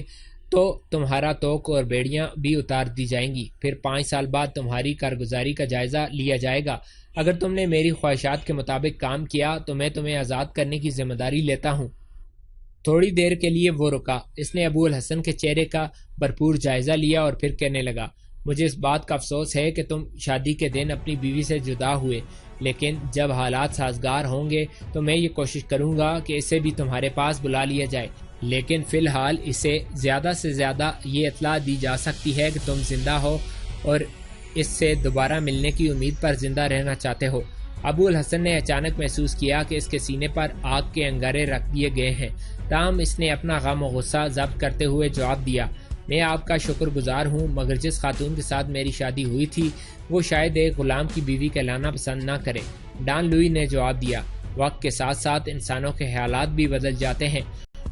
تو تمہارا توک اور بیڑیاں بھی اتار دی جائیں گی۔ پھر 5 سال بعد تمہاری کارگزاری کا جائزہ لیا جائے گا۔ اگر تم نے میری خواہشات کے مطابق کام کیا تو میں تمہیں آزاد کرنے کی ذمہ داری لیتا ہوں۔ تھوڑی دیر کے لیے وہ رکا۔ اس نے ابو الحسن کے چہرے کا بھرپور جائزہ لیا اور پھر کہنے لگا، مجھے اس بات کا افسوس ہے کہ تم شادی کے دن اپنی بیوی سے جدا ہوئے، لیکن جب حالات سازگار ہوں گے تو میں یہ کوشش کروں گا کہ اسے بھی تمہارے پاس بلا لیا جائے، لیکن فی الحال اسے زیادہ سے زیادہ یہ اطلاع دی جا سکتی ہے کہ تم زندہ ہو اور اس سے دوبارہ ملنے کی امید پر زندہ رہنا چاہتے ہو۔ ابو الحسن نے اچانک محسوس کیا کہ اس کے سینے پر آگ کے انگارے رکھ دیے گئے ہیں، تاہم اس نے اپنا غم و غصہ ضبط کرتے ہوئے جواب دیا، میں آپ کا شکر گزار ہوں، مگر جس خاتون کے ساتھ میری شادی ہوئی تھی وہ شاید ایک غلام کی بیوی کہلانا پسند نہ کرے۔ ڈان لوئی نے جواب دیا، وقت کے ساتھ ساتھ انسانوں کے خیالات بھی بدل جاتے ہیں۔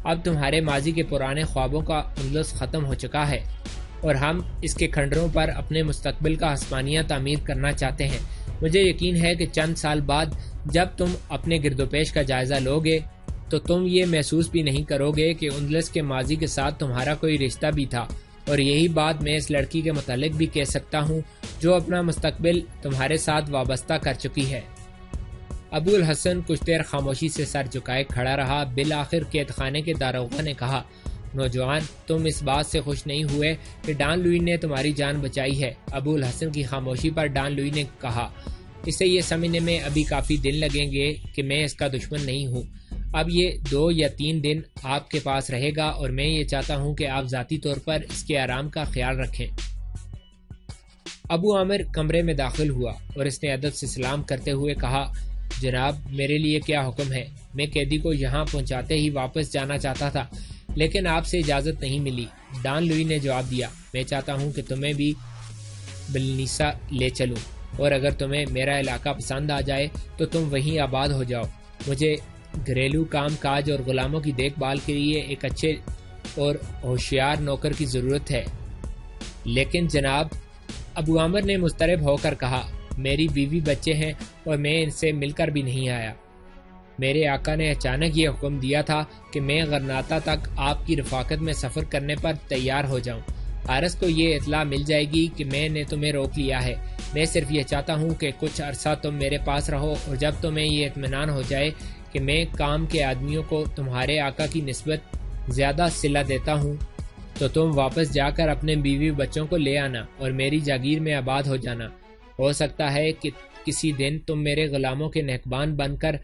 اب تمہارے ماضی کے پرانے خوابوں کا اندلس ختم ہو چکا ہے اور ہم اس کے کھنڈروں پر اپنے مستقبل کا آسمانیہ تعمیر کرنا چاہتے ہیں۔ مجھے یقین ہے کہ چند سال بعد جب تم اپنے گرد و پیش کا جائزہ لو گے تو تم یہ محسوس بھی نہیں کرو گے کہ اندلس کے ماضی کے ساتھ تمہارا کوئی رشتہ بھی تھا، اور یہی بات میں اس لڑکی کے متعلق بھی کہہ سکتا ہوں جو اپنا مستقبل تمہارے ساتھ وابستہ کر چکی ہے۔ ابو الحسن کچھ دیر خاموشی سے سر جھکائے کھڑا رہا۔ بالآخر قید خانے کے داروغہ نے کہا، نوجوان، تم اس بات سے خوش نہیں ہوئے کہ ڈان لوئی نے تمہاری جان بچائی ہے؟ ابو الحسن کی خاموشی پر ڈان لوئی نے کہا، اسے یہ سمجھنے میں ابھی کافی دن لگیں گے کہ میں اس کا دشمن نہیں ہوں۔ اب یہ 2 یا 3 دن آپ کے پاس رہے گا اور میں یہ چاہتا ہوں کہ آپ ذاتی طور پر اس کے آرام کا خیال رکھیں۔ ابو عامر کمرے میں داخل ہوا اور اس نے ادب سے سلام کرتے ہوئے کہا، جناب، میرے لیے کیا حکم ہے؟ میں قیدی کو یہاں پہنچاتے ہی واپس جانا چاہتا تھا، لیکن آپ سے اجازت نہیں ملی۔ ڈان لوئی نے جواب دیا، میں چاہتا ہوں کہ تمہیں بھی بلنیسا لے چلوں، اور اگر تمہیں میرا علاقہ پسند آ جائے تو تم وہیں آباد ہو جاؤ۔ مجھے گھریلو کام کاج اور غلاموں کی دیکھ بھال کے لیے ایک اچھے اور ہوشیار نوکر کی ضرورت ہے۔ لیکن جناب، ابو عامر نے مضطرب ہو کر کہا، میری بیوی بچے ہیں اور میں ان سے مل کر بھی نہیں آیا۔ میرے آقا نے اچانک یہ حکم دیا تھا کہ میں غرناطہ تک آپ کی رفاقت میں سفر کرنے پر تیار ہو جاؤں۔ حارث کو یہ اطلاع مل جائے گی کہ میں نے تمہیں روک لیا ہے۔ میں صرف یہ چاہتا ہوں کہ کچھ عرصہ تم میرے پاس رہو، اور جب تمہیں یہ اطمینان ہو جائے کہ میں کام کے آدمیوں کو تمہارے آقا کی نسبت زیادہ صلہ دیتا ہوں تو تم واپس جا کر اپنے بیوی بچوں کو لے آنا اور میری جاگیر میں آباد ہو جانا۔ ہو سکتا ہے کہ کسی دن تم میرے غلاموں کے نگہبان بن کر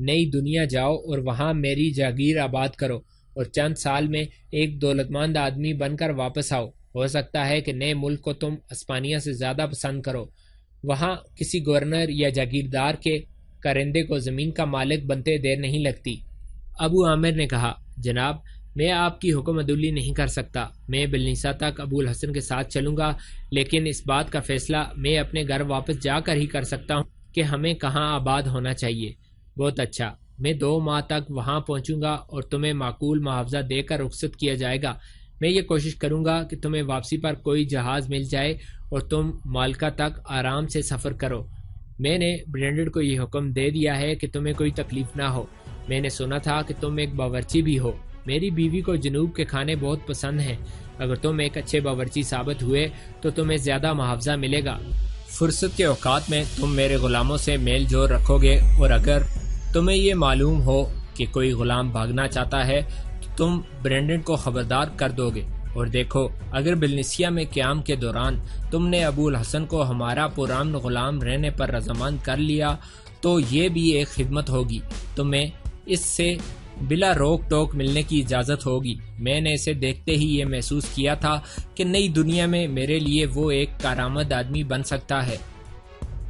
نئی دنیا جاؤ اور وہاں میری جاگیر آباد کرو، اور چند سال میں ایک دولتمند آدمی بن کر واپس آؤ۔ ہو سکتا ہے کہ نئے ملک کو تم اسپانیہ سے زیادہ پسند کرو۔ وہاں کسی گورنر یا جاگیردار کے کرندے کو زمین کا مالک بنتے دیر نہیں لگتی۔ ابو عامر نے کہا، جناب، میں آپ کی حکم عدولی نہیں کر سکتا۔ میں بلنیسا تک ابو الحسن کے ساتھ چلوں گا، لیکن اس بات کا فیصلہ میں اپنے گھر واپس جا کر ہی کر سکتا ہوں کہ ہمیں کہاں آباد ہونا چاہیے۔ بہت اچھا، میں 2 ماہ تک وہاں پہنچوں گا اور تمہیں معقول معاوضہ دے کر رخصت کیا جائے گا۔ میں یہ کوشش کروں گا کہ تمہیں واپسی پر کوئی جہاز مل جائے اور تم مالکا تک آرام سے سفر کرو۔ میں نے برینڈن کو یہ حکم دے دیا ہے کہ تمہیں کوئی تکلیف نہ ہو۔ میں نے سنا تھا کہ تم ایک باورچی بھی ہو۔ میری بیوی کو جنوب کے کھانے بہت پسند ہیں۔ اگر تم ایک اچھے باورچی ثابت ہوئے تو تمہیں زیادہ معاوضہ ملے گا۔ فرصت کے اوقات میں تم میرے غلاموں سے میل جول رکھو گے، اور اگر تمہیں یہ معلوم ہو کہ کوئی غلام بھاگنا چاہتا ہے تو تم برینڈن کو خبردار کر دو گے۔ اور دیکھو، اگر بلنسیا میں قیام کے دوران تم نے ابو الحسن کو ہمارا پرامن غلام رہنے پر رضامند کر لیا تو یہ بھی ایک خدمت ہوگی۔ تمہیں اس سے بلا روک ٹوک ملنے کی اجازت ہوگی۔ میں نے اسے دیکھتے ہی یہ محسوس کیا تھا کہ نئی دنیا میں میرے لیے وہ ایک کارآمد آدمی بن سکتا ہے۔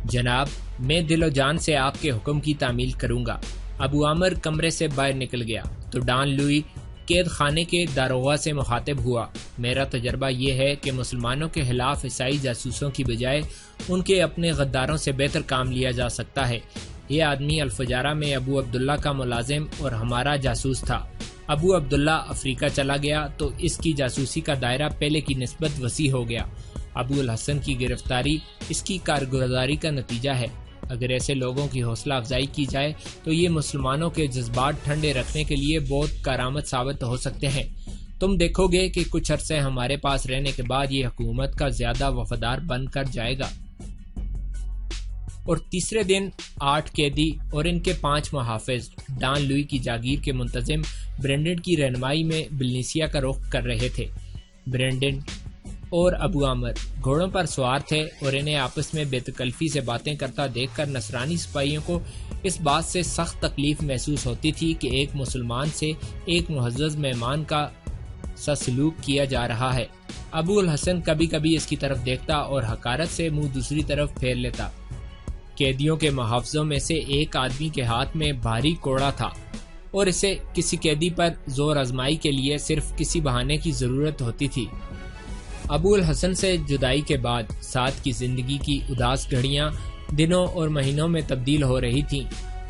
جناب، میں دل و جان سے آپ کے حکم کی تعمیل کروں گا۔ ابو عامر کمرے سے باہر نکل گیا تو ڈان لوئی قید خانے کے داروغہ سے مخاطب ہوا۔ میرا تجربہ یہ ہے کہ مسلمانوں کے خلاف عیسائی جاسوسوں کی بجائے ان کے اپنے غداروں سے بہتر کام لیا جا سکتا ہے۔ یہ آدمی الفجارہ میں ابو عبداللہ کا ملازم اور ہمارا جاسوس تھا۔ ابو عبداللہ افریقہ چلا گیا تو اس کی جاسوسی کا دائرہ پہلے کی نسبت وسیع ہو گیا۔ ابو الحسن کی گرفتاری اس کی کارگزاری کا نتیجہ ہے۔ اگر ایسے لوگوں کی حوصلہ افزائی کی جائے تو یہ مسلمانوں کے جذبات ٹھنڈے رکھنے کے لیے بہت کارآمد ثابت ہو سکتے ہیں۔ تم دیکھو گے کہ کچھ عرصے ہمارے پاس رہنے کے بعد یہ حکومت کا زیادہ وفادار بن کر جائے گا۔ اور تیسرے دن 8 قیدی اور ان کے 5 محافظ ڈان لوئی کی جاگیر کے منتظم برینڈن کی رہنمائی میں بلنسیا کا رخ کر رہے تھے۔ برینڈن اور ابو عامر گھوڑوں پر سوار تھے اور انہیں آپس میں بے تکلفی سے باتیں کرتا دیکھ کر نصرانی سپاہیوں کو اس بات سے سخت تکلیف محسوس ہوتی تھی کہ ایک مسلمان سے ایک معزز مہمان کا سا سلوک کیا جا رہا ہے۔ ابو الحسن کبھی کبھی اس کی طرف دیکھتا اور حقارت سے منہ دوسری طرف پھیر لیتا۔ قیدیوں کے محافظوں میں سے ایک آدمی کے ہاتھ میں بھاری کوڑا تھا اور اسے کسی قیدی پر زور آزمائی کے لیے صرف کسی بہانے کی ضرورت ہوتی تھی۔ ابو الحسن سے جدائی کے بعد ساتھ کی زندگی کی اداس گھڑیاں دنوں اور مہینوں میں تبدیل ہو رہی تھیں،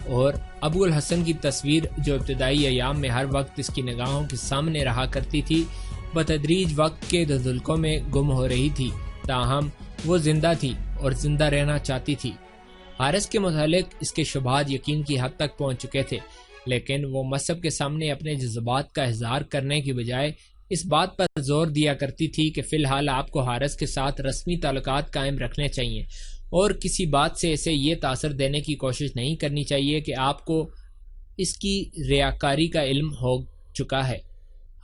اور ابو الحسن کی تصویر جو ابتدائی ایام میں ہر وقت اس کی نگاہوں کے سامنے رہا کرتی تھی بتدریج وقت کے دھندلکوں میں گم ہو رہی تھی۔ تاہم وہ زندہ تھی اور زندہ رہنا چاہتی تھی۔ حارث کے متعلق اس کے شبہات یقین کی حد تک پہنچ چکے تھے، لیکن وہ مذہب کے سامنے اپنے جذبات کا اظہار کرنے کی بجائے اس بات پر زور دیا کرتی تھی کہ فی الحال آپ کو حارث کے ساتھ رسمی تعلقات قائم رکھنے چاہیے اور کسی بات سے اسے یہ تاثر دینے کی کوشش نہیں کرنی چاہیے کہ آپ کو اس کی ریاکاری کا علم ہو چکا ہے۔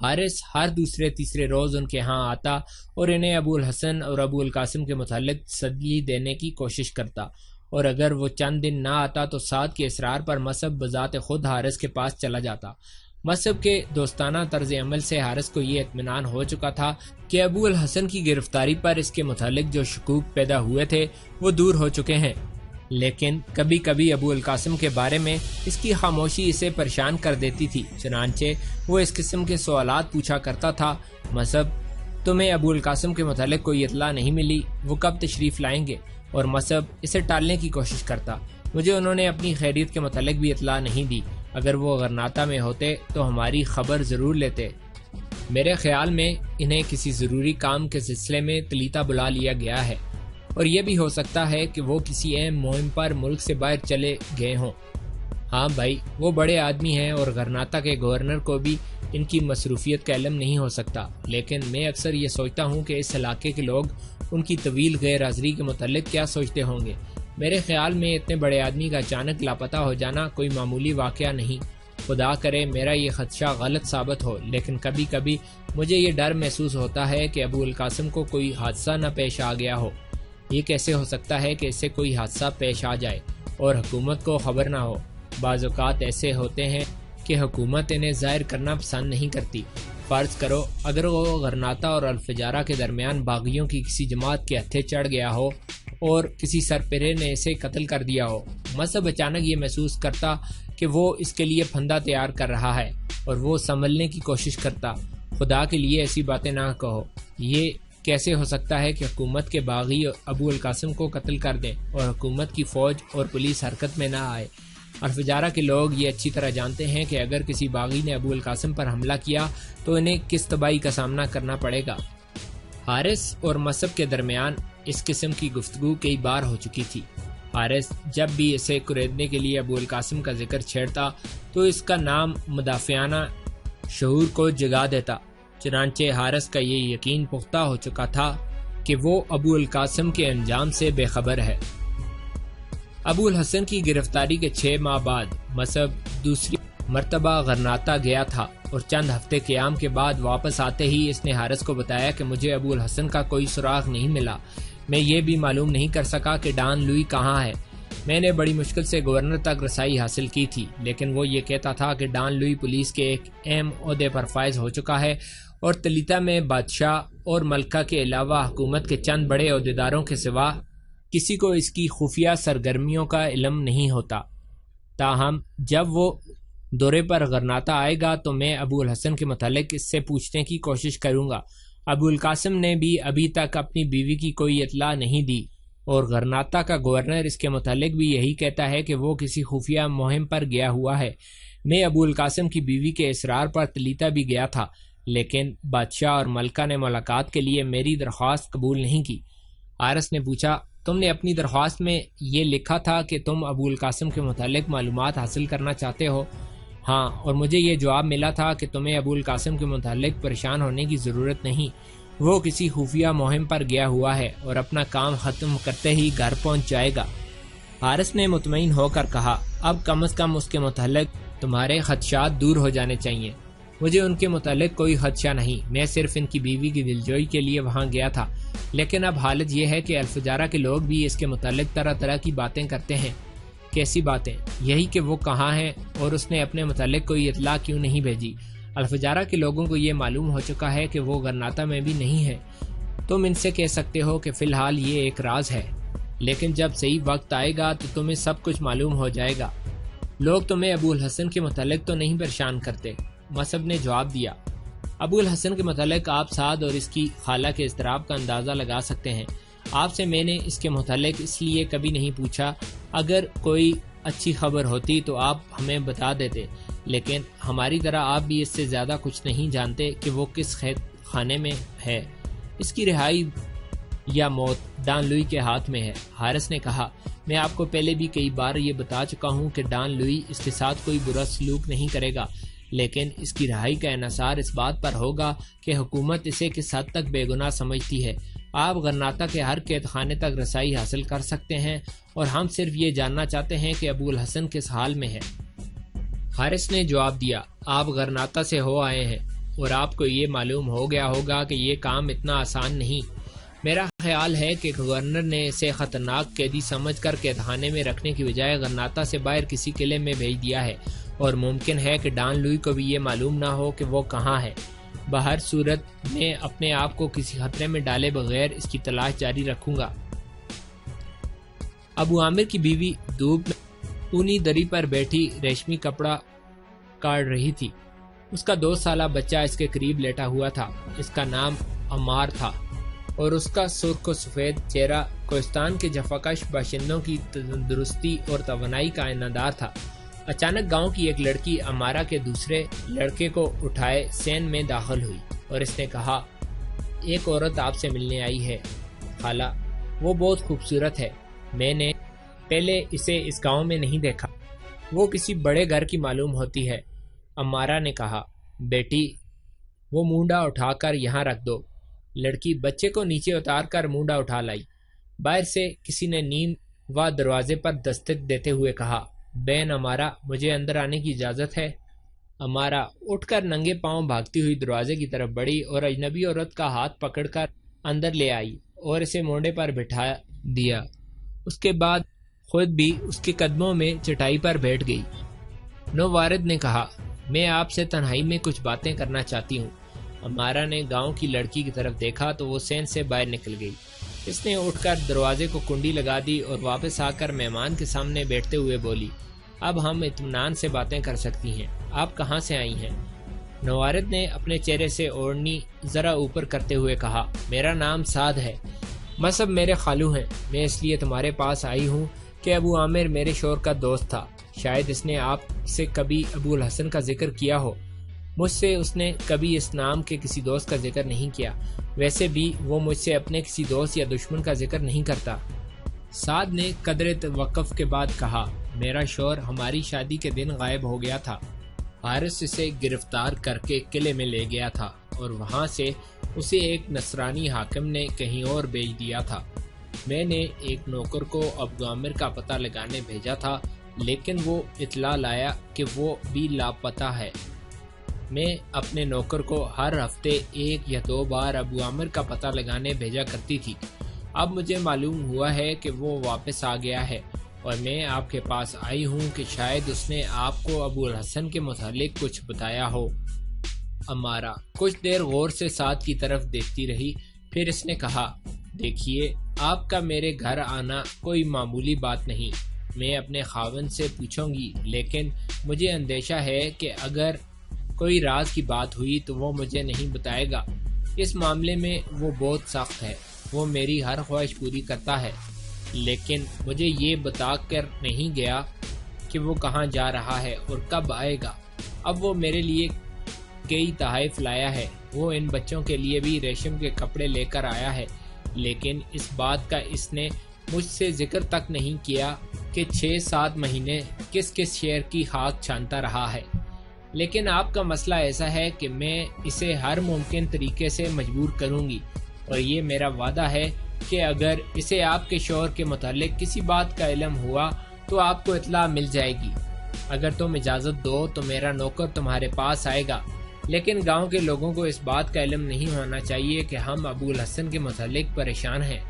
حارث ہر دوسرے تیسرے روز ان کے ہاں آتا اور انہیں ابو الحسن اور ابو القاسم کے متعلق تسلی دینے کی کوشش کرتا، اور اگر وہ چند دن نہ آتا تو سعد کے اصرار پر مصعب بذات خود حارث کے پاس چلا جاتا۔ مصعب کے دوستانہ طرز عمل سے حارث کو یہ اطمینان ہو چکا تھا کہ ابو الحسن کی گرفتاری پر اس کے متعلق جو شکوک پیدا ہوئے تھے وہ دور ہو چکے ہیں، لیکن کبھی کبھی ابو القاسم کے بارے میں اس کی خاموشی اسے پریشان کر دیتی تھی۔ چنانچہ وہ اس قسم کے سوالات پوچھا کرتا تھا: مصعب، تمہیں ابو القاسم کے متعلق کوئی اطلاع نہیں ملی؟ وہ کب تشریف لائیں گے؟ اور مصعب اسے ٹالنے کی کوشش کرتا: مجھے انہوں نے اپنی خیریت کے متعلق بھی اطلاع نہیں دی۔ اگر وہ غرناطہ میں ہوتے تو ہماری خبر ضرور لیتے۔ میرے خیال میں انہیں کسی ضروری کام کے سلسلے میں تلیتا بلا لیا گیا ہے، اور یہ بھی ہو سکتا ہے کہ وہ کسی اہم مہم پر ملک سے باہر چلے گئے ہوں۔ ہاں بھائی، وہ بڑے آدمی ہیں اور غرناطہ کے گورنر کو بھی ان کی مصروفیت کا علم نہیں ہو سکتا، لیکن میں اکثر یہ سوچتا ہوں کہ اس علاقے کے لوگ ان کی طویل غیر حاضری کے متعلق کیا سوچتے ہوں گے۔ میرے خیال میں اتنے بڑے آدمی کا اچانک لاپتہ ہو جانا کوئی معمولی واقعہ نہیں۔ خدا کرے میرا یہ خدشہ غلط ثابت ہو، لیکن کبھی کبھی مجھے یہ ڈر محسوس ہوتا ہے کہ ابو القاسم کو کوئی حادثہ نہ پیش آ گیا ہو۔ یہ کیسے ہو سکتا ہے کہ اس سے کوئی حادثہ پیش آ جائے اور حکومت کو خبر نہ ہو؟ بعض اوقات ایسے ہوتے ہیں کہ حکومت انہیں ظاہر کرنا پسند نہیں کرتی۔ فرض کرو اگر وہ غرناطہ اور الفجارہ کے درمیان باغیوں کی کسی جماعت کے ہتھے چڑھ گیا ہو اور کسی سرپرے نے اسے قتل کر دیا ہو۔ مصعب اچانک یہ محسوس کرتا کہ وہ اس کے لیے پھندا تیار کر رہا ہے اور وہ سنبھلنے کی کوشش کرتا۔ خدا کے لیے ایسی باتیں نہ کہو۔ یہ کیسے ہو سکتا ہے کہ حکومت کے باغی ابو القاسم کو قتل کر دیں اور حکومت کی فوج اور پولیس حرکت میں نہ آئے؟ الفجارہ کے لوگ یہ اچھی طرح جانتے ہیں کہ اگر کسی باغی نے ابو القاسم پر حملہ کیا تو انہیں کس تباہی کا سامنا کرنا پڑے گا۔ حارث اور مصعب کے درمیان اس قسم کی گفتگو کئی بار ہو چکی تھی۔ حارث جب بھی اسے کریدنے کے لیے ابو القاسم کا ذکر چھیڑتا تو اس کا نام مدافعانہ شعور کو جگا دیتا، چنانچہ حارث کا یہ یقین پختہ ہو چکا تھا کہ وہ ابو القاسم کے انجام سے بے خبر ہے۔ ابو الحسن کی گرفتاری کے 6 ماہ بعد مصعب دوسری مرتبہ غرناطہ گیا تھا اور چند ہفتے قیام کے بعد واپس آتے ہی اس نے حارث کو بتایا کہ مجھے ابو الحسن کا کوئی سراغ نہیں ملا، میں یہ بھی معلوم نہیں کر سکا کہ ڈان لوئی کہاں ہے۔ میں نے بڑی مشکل سے گورنر تک رسائی حاصل کی تھی، لیکن وہ یہ کہتا تھا کہ ڈان لوئی پولیس کے ایک اہم عہدے پر فائز ہو چکا ہے اور تلیتا میں بادشاہ اور ملکہ کے علاوہ حکومت کے چند بڑے عہدیداروں کے سوا کسی کو اس کی خفیہ سرگرمیوں کا علم نہیں ہوتا۔ تاہم جب وہ دورے پر غرناطہ آئے گا تو میں ابو الحسن کے متعلق اس سے پوچھنے کی کوشش کروں گا۔ ابو القاسم نے بھی ابھی تک اپنی بیوی کی کوئی اطلاع نہیں دی اور غرناطہ کا گورنر اس کے متعلق بھی یہی کہتا ہے کہ وہ کسی خفیہ مہم پر گیا ہوا ہے۔ میں ابو القاسم کی بیوی کے اصرار پر تلیتا بھی گیا تھا، لیکن بادشاہ اور ملکہ نے ملاقات کے لیے میری درخواست قبول نہیں کی۔ حارث نے پوچھا، تم نے اپنی درخواست میں یہ لکھا تھا کہ تم ابو القاسم کے متعلق معلومات حاصل کرنا چاہتے ہو؟ ہاں، اور مجھے یہ جواب ملا تھا کہ تمہیں ابو القاسم کے متعلق پریشان ہونے کی ضرورت نہیں، وہ کسی خفیہ مہم پر گیا ہوا ہے اور اپنا کام ختم کرتے ہی گھر پہنچ جائے گا۔ حارث نے مطمئن ہو کر کہا، اب کم از کم اس کے متعلق تمہارے خدشات دور ہو جانے چاہیے۔ مجھے ان کے متعلق کوئی خدشہ نہیں، میں صرف ان کی بیوی کی دلجوئی کے لیے وہاں گیا تھا، لیکن اب حالت یہ ہے کہ الفجارہ کے لوگ بھی اس کے متعلق طرح طرح کی باتیں کرتے ہیں۔ کیسی باتیں؟ یہی کہ وہ کہاں ہے اور اس نے اپنے متعلق کوئی اطلاع کیوں نہیں بھیجی۔ الفجارہ کے لوگوں کو یہ معلوم ہو چکا ہے کہ وہ غرناطہ میں بھی نہیں ہے۔ تم ان سے کہہ سکتے ہو کہ فی الحال یہ ایک راز ہے، لیکن جب صحیح وقت آئے گا تو تمہیں سب کچھ معلوم ہو جائے گا۔ لوگ تمہیں ابو الحسن کے متعلق تو نہیں پریشان کرتے، مصعب نے جواب دیا۔ ابو الحسن کے متعلق آپ سعد اور اس کی خالہ کے اضطراب کا اندازہ لگا سکتے ہیں۔ آپ سے میں نے اس کے متعلق اس لیے کبھی نہیں پوچھا، اگر کوئی اچھی خبر ہوتی تو آپ ہمیں بتا دیتے، لیکن ہماری طرح آپ بھی اس سے زیادہ کچھ نہیں جانتے کہ وہ کس قید خانے میں ہے۔ اس کی رہائی یا موت ڈان لوئی کے ہاتھ میں ہے۔ حارث نے کہا، میں آپ کو پہلے بھی کئی بار یہ بتا چکا ہوں کہ ڈان لوئی اس کے ساتھ کوئی برا سلوک نہیں کرے گا، لیکن اس کی رہائی کا انحصار اس بات پر ہوگا کہ حکومت اسے کس حد تک بے گناہ سمجھتی ہے۔ آپ غرناطہ کے ہر قید خانے تک رسائی حاصل کر سکتے ہیں اور ہم صرف یہ جاننا چاہتے ہیں کہ ابو الحسن کس حال میں ہے۔ حارث نے جواب دیا، آپ غرناطہ سے ہو آئے ہیں اور آپ کو یہ معلوم ہو گیا ہوگا کہ یہ کام اتنا آسان نہیں۔ میرا خیال ہے کہ گورنر نے اسے خطرناک قیدی سمجھ کر قید خانے میں رکھنے کی بجائے غرناطہ سے باہر کسی قلعے میں بھیج دیا ہے، اور ممکن ہے کہ ڈان لوئی کو بھی یہ معلوم نہ ہو کہ وہ کہاں ہے۔ بہر صورت میں اپنے آپ کو کسی خطرے میں ڈالے بغیر اس کی تلاش جاری رکھوں گا۔ ابو عامر کی بیوی دھوپ میں اونی دری پر بیٹھی ریشمی کپڑا کاٹ رہی تھی۔ اس کا 2 سالہ بچہ اس کے قریب لیٹا ہوا تھا۔ اس کا نام عمار تھا اور اس کا سرخ و سفید چہرہ کوہستان کے جفاکش باشندوں کی تندرستی اور توانائی کا آئینہ تھا۔ اچانک گاؤں کی ایک لڑکی امارہ کے دوسرے لڑکے کو اٹھائے سین میں داخل ہوئی اور اس نے کہا، ایک عورت آپ سے ملنے آئی ہے خالہ، وہ بہت خوبصورت ہے، میں نے پہلے اسے اس گاؤں میں نہیں دیکھا، وہ کسی بڑے گھر کی معلوم ہوتی ہے۔ امارہ نے کہا، بیٹی وہ مونڈا اٹھا کر یہاں رکھ دو۔ لڑکی بچے کو نیچے اتار کر مونڈا اٹھا لائی۔ باہر سے کسی نے نیم و دروازے پر دستک دیتے ہوئے کہا، بین امارہ، مجھے اندر آنے کی اجازت ہے؟ امارہ اٹھ کر ننگے پاؤں بھاگتی ہوئی دروازے کی طرف بڑھی اور اجنبی عورت کا ہاتھ پکڑ کر اندر لے آئی اور اسے مونڈے پر بٹھا دیا۔ اس کے بعد خود بھی اس کے قدموں میں چٹائی پر بیٹھ گئی۔ نووارد نے کہا، میں آپ سے تنہائی میں کچھ باتیں کرنا چاہتی ہوں۔ امارہ نے گاؤں کی لڑکی کی طرف دیکھا تو وہ سین سے باہر نکل گئی۔ اس نے اٹھ کر دروازے کو کنڈی لگا دی اور واپس آ کر مہمان کے سامنے بیٹھتے ہوئے بولی، اب ہم اطمینان سے باتیں کر سکتی ہیں، آپ کہاں سے آئی ہیں؟ نوارد نے اپنے چہرے سے اوڑھنی ذرا اوپر کرتے ہوئے کہا، میرا نام سعد ہے، مصعب میرے خالو ہیں، میں اس لیے تمہارے پاس آئی ہوں کہ ابو عامر میرے شوہر کا دوست تھا، شاید اس نے آپ سے کبھی ابو الحسن کا ذکر کیا ہو۔ مجھ سے اس نے کبھی اس نام کے کسی دوست کا ذکر نہیں کیا، ویسے بھی وہ مجھ سے اپنے کسی دوست یا دشمن کا ذکر نہیں کرتا۔ سعد نے قدرے توقف کے بعد کہا، میرا شوہر ہماری شادی کے دن غائب ہو گیا تھا۔ حارث اسے گرفتار کر کے قلعے میں لے گیا تھا اور وہاں سے اسے ایک نصرانی حاکم نے کہیں اور بھیج دیا تھا۔ میں نے ایک نوکر کو ابو عامر کا پتہ لگانے بھیجا تھا، لیکن وہ اطلاع لایا کہ وہ بھی لاپتہ ہے۔ میں اپنے نوکر کو ہر ہفتے 1 یا 2 بار ابو عامر کا پتہ لگانے بھیجا کرتی تھی۔ اب مجھے معلوم ہوا ہے کہ وہ واپس آ گیا ہے اور میں آپ کے پاس آئی ہوں کہ شاید اس نے آپ کو ابو الحسن کے متعلق کچھ بتایا ہو۔ امارہ کچھ دیر غور سے سعد کی طرف دیکھتی رہی، پھر اس نے کہا، دیکھیے، آپ کا میرے گھر آنا کوئی معمولی بات نہیں۔ میں اپنے خاوند سے پوچھوں گی، لیکن مجھے اندیشہ ہے کہ اگر کوئی راز کی بات ہوئی تو وہ مجھے نہیں بتائے گا۔ اس معاملے میں وہ بہت سخت ہے، وہ میری ہر خواہش پوری کرتا ہے، لیکن مجھے یہ بتا کر نہیں گیا کہ وہ کہاں جا رہا ہے اور کب آئے گا۔ اب وہ میرے لیے کئی تحائف لایا ہے، وہ ان بچوں کے لیے بھی ریشم کے کپڑے لے کر آیا ہے، لیکن اس بات کا اس نے مجھ سے ذکر تک نہیں کیا کہ 6-7 مہینے کس کس شہر کی خاک چھانتا رہا ہے۔ لیکن آپ کا مسئلہ ایسا ہے کہ میں اسے ہر ممکن طریقے سے مجبور کروں گی، اور یہ میرا وعدہ ہے کہ اگر اسے آپ کے شوہر کے متعلق کسی بات کا علم ہوا تو آپ کو اطلاع مل جائے گی۔ اگر تم اجازت دو تو میرا نوکر تمہارے پاس آئے گا، لیکن گاؤں کے لوگوں کو اس بات کا علم نہیں ہونا چاہیے کہ ہم ابو الحسن کے متعلق پریشان ہیں۔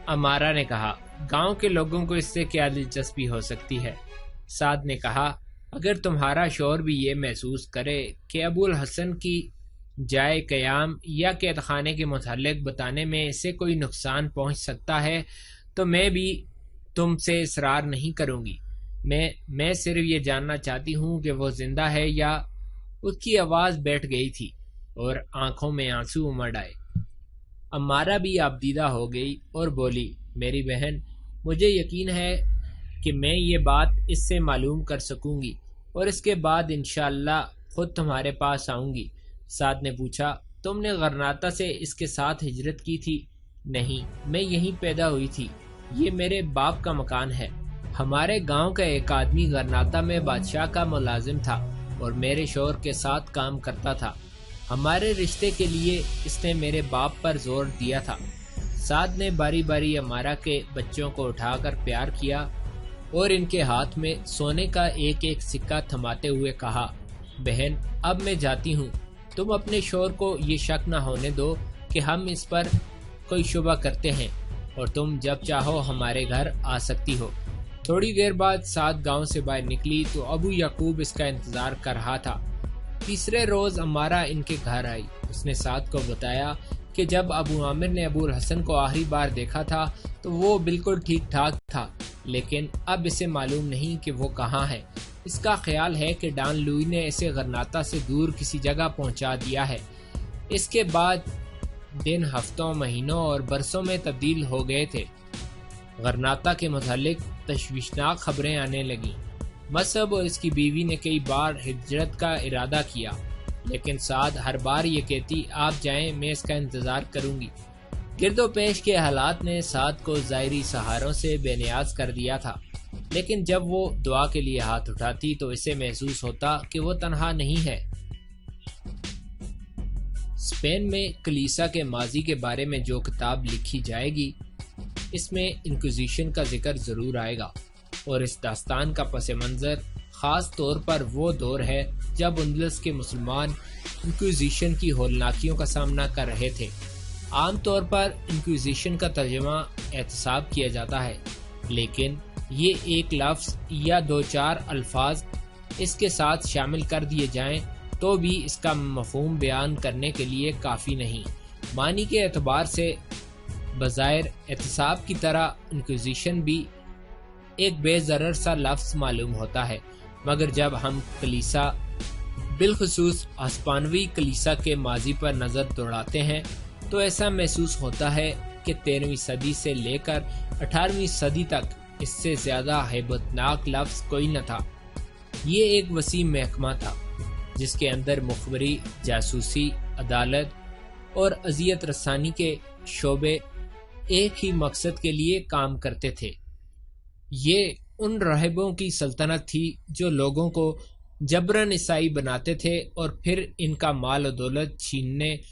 امارہ نے کہا، گاؤں کے لوگوں کو اس سے کیا دلچسپی ہو سکتی ہے؟ سعد نے کہا، اگر تمہارا شوہر بھی یہ محسوس کرے کہ ابو الحسن کی جائے قیام یا قید خانے کے متعلق بتانے میں اسے کوئی نقصان پہنچ سکتا ہے تو میں بھی تم سے اصرار نہیں کروں گی۔ میں صرف یہ جاننا چاہتی ہوں کہ وہ زندہ ہے یا… اس کی آواز بیٹھ گئی تھی اور آنکھوں میں آنسو امڑ آئے۔ امارہ بھی آبدیدہ ہو گئی اور بولی، میری بہن، مجھے یقین ہے کہ میں یہ بات اس سے معلوم کر سکوں گی اور اس کے بعد انشاءاللہ خود تمہارے پاس آؤں گی۔ سعد نے پوچھا، تم نے غرناطہ سے اس کے ساتھ ہجرت کی تھی؟ نہیں، میں یہیں پیدا ہوئی تھی، یہ میرے باپ کا مکان ہے۔ ہمارے گاؤں کا ایک آدمی غرناطہ میں بادشاہ کا ملازم تھا اور میرے شوہر کے ساتھ کام کرتا تھا۔ ہمارے رشتے کے لیے اس نے میرے باپ پر زور دیا تھا۔ سعد نے باری باری امارہ کے بچوں کو اٹھا کر پیار کیا اور ان کے ہاتھ میں سونے کا ایک ایک سکہ تھماتے ہوئے کہا، بہن، اب میں جاتی ہوں، تم اپنے شوہر کو یہ شک نہ ہونے دو کہ ہم اس پر کوئی شبہ کرتے ہیں، اور تم جب چاہو ہمارے گھر آ سکتی ہو۔ تھوڑی دیر بعد سعد گاؤں سے باہر نکلی تو ابو یعقوب اس کا انتظار کر رہا تھا۔ تیسرے روز امارہ ان کے گھر آئی۔ اس نے سعد کو بتایا کہ جب ابو عامر نے ابو الحسن کو آخری بار دیکھا تھا تو وہ بالکل ٹھیک ٹھاک تھا، لیکن اب اسے معلوم نہیں کہ وہ کہاں ہے۔ اس کا خیال ہے کہ ڈان لوئی نے اسے غرناطہ سے دور کسی جگہ پہنچا دیا ہے۔ اس کے بعد دن ہفتوں، مہینوں اور برسوں میں تبدیل ہو گئے تھے۔ غرناطہ کے متعلق تشویشناک خبریں آنے لگیں۔ مصعب اور اس کی بیوی نے کئی بار ہجرت کا ارادہ کیا، لیکن سعد ہر بار یہ کہتی، آپ جائیں، میں اس کا انتظار کروں گی۔ گرد و پیش کے حالات نے سعد کو ظاہری سہاروں سے بے نیاز کر دیا تھا، لیکن جب وہ دعا کے لیے ہاتھ اٹھاتی تو اسے محسوس ہوتا کہ وہ تنہا نہیں ہے۔ اسپین میں کلیسا کے ماضی کے بارے میں جو کتاب لکھی جائے گی، اس میں انکوزیشن کا ذکر ضرور آئے گا، اور اس داستان کا پس منظر خاص طور پر وہ دور ہے جب اندلس کے مسلمان انکوزیشن کی ہولناکیوں کا سامنا کر رہے تھے۔ عام طور پر انکوزیشن کا ترجمہ احتساب کیا جاتا ہے، لیکن یہ ایک لفظ یا 2-4 الفاظ اس کے ساتھ شامل کر دیے جائیں تو بھی اس کا مفہوم بیان کرنے کے لیے کافی نہیں۔ معنی کے اعتبار سے بظاہر احتساب کی طرح انکوزیشن بھی ایک بے ضرر سا لفظ معلوم ہوتا ہے، مگر جب ہم کلیسا، بالخصوص ہسپانوی کلیسا کے ماضی پر نظر دوڑاتے ہیں تو ایسا محسوس ہوتا ہے کہ 13ویں صدی سے لے کر 18ویں صدی تک اس سے زیادہ ہیبتناک لفظ کوئی نہ تھا۔ یہ ایک وسیع محکمہ تھا جس کے اندر مخبری، جاسوسی، عدالت اور اذیت رسانی کے شعبے ایک ہی مقصد کے لیے کام کرتے تھے۔ یہ ان راہبوں کی سلطنت تھی جو لوگوں کو جبراً عیسائی بناتے تھے اور پھر ان کا مال و دولت چھیننے